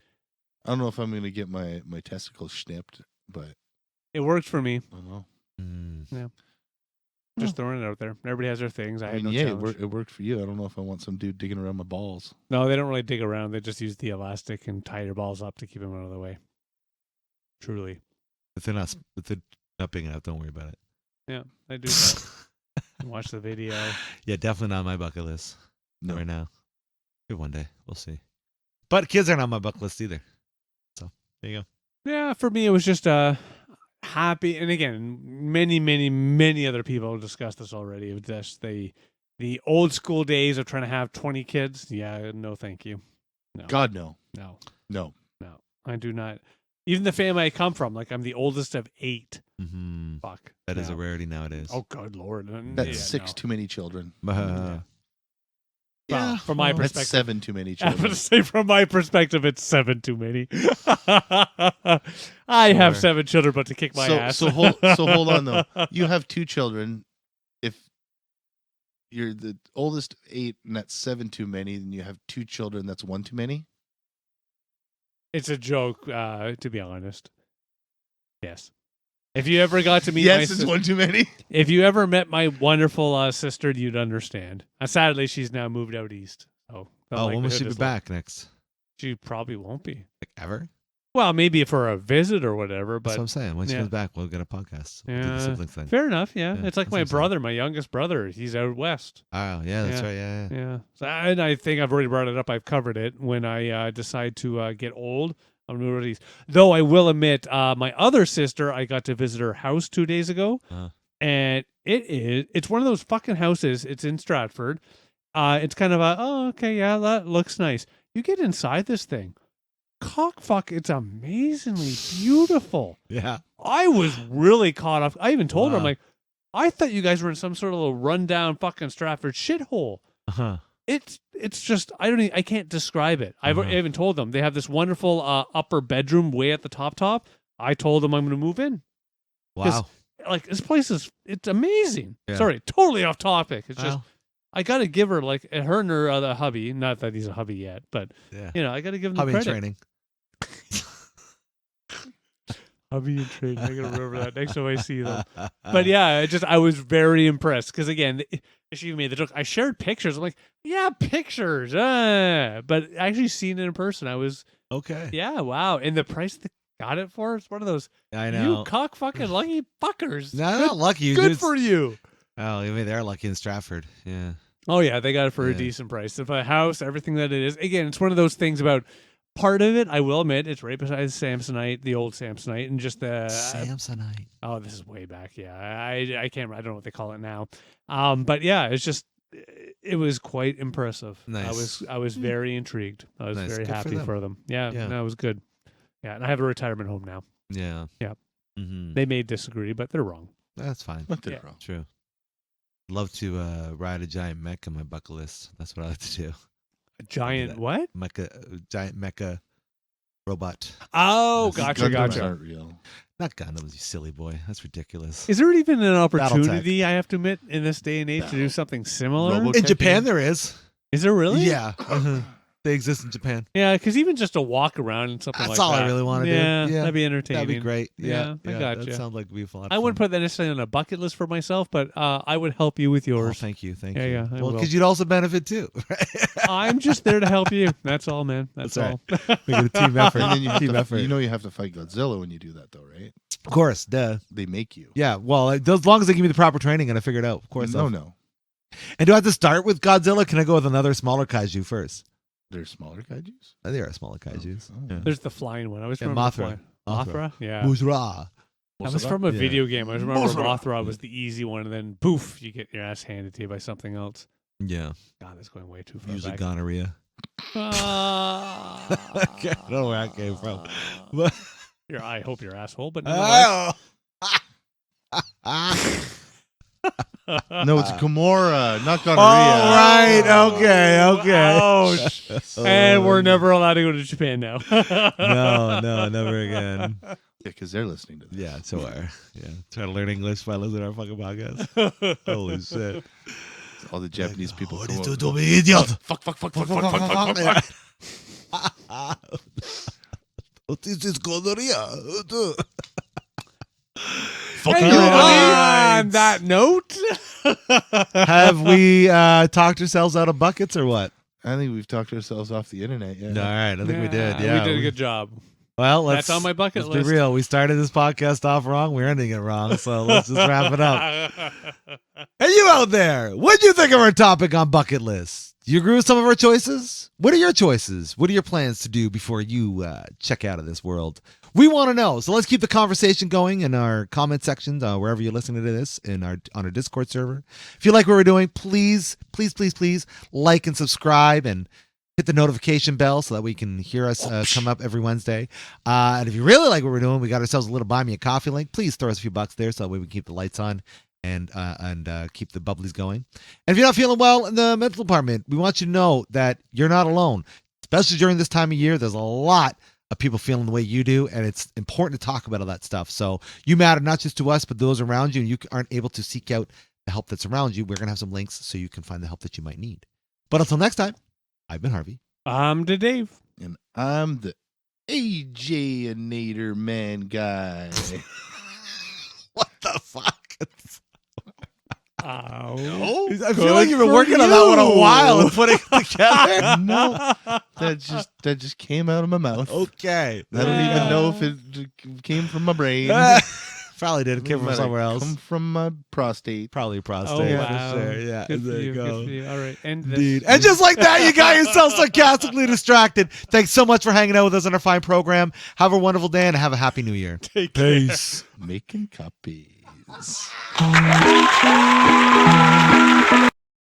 I don't know if I'm gonna get my testicles snipped, but It worked for me. I don't know. Just throwing it out there. Everybody has their things. I had no yeah, challenge. it worked for you. I don't know if I want some dude digging around my balls. No, they don't really dig around. They just use the elastic and tie your balls up to keep them out of the way. Truly. If they're not big enough, don't worry about it. Yeah, I do that. Watch the video. Yeah, definitely not on my bucket list. No. Not right now. Maybe one day. We'll see. But kids aren't on my bucket list either. So there you go. Yeah, for me, it was just happy. And again, many other people have discussed this already. It was just the old school days of trying to have 20 kids. Yeah, no, thank you. No, God, no. no, No. no. I do not. Even the family I come from, like I'm the oldest of 8. Mm-hmm. Fuck. That is a no. rarity nowadays. Oh, good Lord. That's Yeah, 6 no. too many children. Yeah. Well, from my That's perspective. 7 too many I was going children. to say, from my perspective, it's 7 too many. I have Sure. 7 children, but to kick my ass. So hold on though. You have 2 children. If you're the oldest 8 and that's 7 too many, then you have 2 children, that's 1 too many. It's a joke, to be honest. Yes. If you ever got to meet my Yes, it's sis- 1 too many. if you ever met my wonderful sister, you'd understand. Sadly, she's now moved out east. So the Oh, when will she likelihood be is back next? She probably won't be. Like ever? Well, maybe for a visit or whatever, That's what but I'm saying. When she yeah. comes back, we'll get a podcast. We'll do the Yeah. siblings thing. fair enough. Yeah, Yeah, it's like that's my what I'm saying. brother, my youngest brother. He's out west. Oh, yeah, that's Yeah. right. Yeah. Yeah, so, and I think I've already brought it up. I've covered it. When I decide to get old, I'm going to release. Though I will admit, my other sister, I got to visit her house 2 days ago, and it's one of those fucking houses. It's in Stratford. It's kind of yeah, that looks nice. You get inside this thing, cock fuck. It's amazingly beautiful. Yeah. I was really caught off. I even told her, I'm Wow. like, I thought you guys were in some sort of little rundown fucking Stratford shithole. Uh-huh. It's just I can't describe it. I Uh-huh. even told them they have this wonderful upper bedroom way at the top. I told them I'm going to move in. Wow. Like this place it's amazing. Yeah. Sorry, totally off topic. It's just Wow. I got to give her like her and her other hubby. Not that he's a hubby yet, but Yeah. I got to give him Hobby the in credit. training. I'll be intrigued. I gotta remember that next time I see them. But yeah, I was very impressed because again, she even made the joke. I shared pictures. I'm like, yeah, pictures. But actually seeing it in person, I was Okay. yeah, wow. And the price they got it for, it's one of those I know. you cock fucking lucky fuckers. No, not lucky. Good for you. Oh, I mean, they're lucky in Stratford. Yeah. Oh yeah, they got it for a Yeah. decent price. If a house, everything that it is. Again, it's one of those things about part of it. I will admit, it's right beside Samsonite, the old Samsonite, and just the Samsonite. Oh, this is way back. Yeah, I can't. I don't know what they call it now. But yeah, it's just it was quite impressive. Nice. I was very intrigued. I was Nice. very Good for happy them. for them. Yeah, Yeah. no, it was good. Yeah, and I have a retirement home now. Yeah. Yeah. Mm-hmm. They may disagree, but they're wrong. That's fine. What the Yeah. hell? True. Love to ride a giant mech on my bucket list. That's what I like to do. A giant that. what? Giant mecha robot. Oh, These gotcha, Gundams gotcha. aren't real. Not Gundams, you silly boy. That's ridiculous. Is there even an Battletech. opportunity, I have to admit, in this day and age to do something similar? Robo- In Japan, there is. Is there really? Yeah. They exist in Japan. Yeah, because even just a walk around and something That's like all that. I really wanna do. Yeah, Yeah, that'd be entertaining. That'd be great. Yeah, I That gotcha. sounds like it'd be a lot. I wouldn't put that necessarily on a bucket list for myself, but I would help you with Oh, yours. thank you. Thank Yeah, you. yeah, I Well, will. because you'd also benefit too. I'm just there to help you. That's all, man. That's That's all. Make it a team effort. And then you have team to, effort. you know you have to fight Godzilla when you do that, though, right? Of course, duh. They make you. Yeah, well, as long as they give me the proper training and I figure it out, of course. No. And do I have to start with Godzilla? Can I go with another smaller kaiju first? They're smaller kaijus. They are smaller kaijus. Oh. Yeah. There's the flying one. I always Yeah, remember Mothra. Mothra? Yeah. Muzra. That was from a Yeah. video game. I just remember Mothra. Mothra was the easy one, and then poof, you get your ass handed to you by something else. Yeah. God, that's going way too far Usually back. gonorrhea. Ah. I don't know where that came from. But I hope you're asshole, but nonetheless. No, it's Gamora, not gonorrhea. All right. Okay. Ouch. And we're never allowed to go to Japan now. No, never again. Yeah, because they're listening to this. Yeah, so are. Yeah. Trying to learn English by listening to our fucking podcast. Holy shit. All the Japanese people. come to over. do me, idiot. Fuck. What is this gonorrhea? Fucking All right. On that note, Have we talked ourselves out of buckets or what? I think we've talked ourselves off the internet. Yeah. All right, I think we did. Yeah, we did a good job. Well, let's, That's on my bucket let's list. be real. We started this podcast off wrong. We're ending it wrong. So let's just wrap it up. Hey, you out there, what do you think of our topic on bucket lists? Do you agree with some of our choices? What are your choices? What are your plans to do before you check out of this world? We want to know. So let's keep the conversation going in our comment sections, wherever you're listening to this, on our Discord server. If you like what we're doing, please like and subscribe and hit the notification bell so that we can hear us come up every Wednesday. And if you really like what we're doing, we got ourselves a little buy me a coffee link. Please throw us a few bucks there so that way we can keep the lights on and keep the bubblies going. And if you're not feeling well in the mental department, we want you to know that you're not alone. Especially during this time of year, there's a lot of people feeling the way you do, and it's important to talk about all that stuff. So you matter not just to us, but those around you, and you aren't able to seek out the help that's around you. We're going to have some links so you can find the help that you might need. But until next time, I've been Harvey. I'm the Dave. And I'm the AJ-nator man guy. What the fuck? Oh, I feel like you've been working on that one a while and putting it together. No, that just came out of my mouth. Okay. I don't even know if it came from my brain. Probably did. It came from Might somewhere have else. Come from my prostate. Probably Oh, prostate. wow. For sure. Yeah. Good for There you Good go. for you. All right. End this. Indeed. And just like that, you got yourself sarcastically distracted. Thanks so much for hanging out with us on our fine program. Have a wonderful day and have a happy new year. Take care. Peace. Making copies.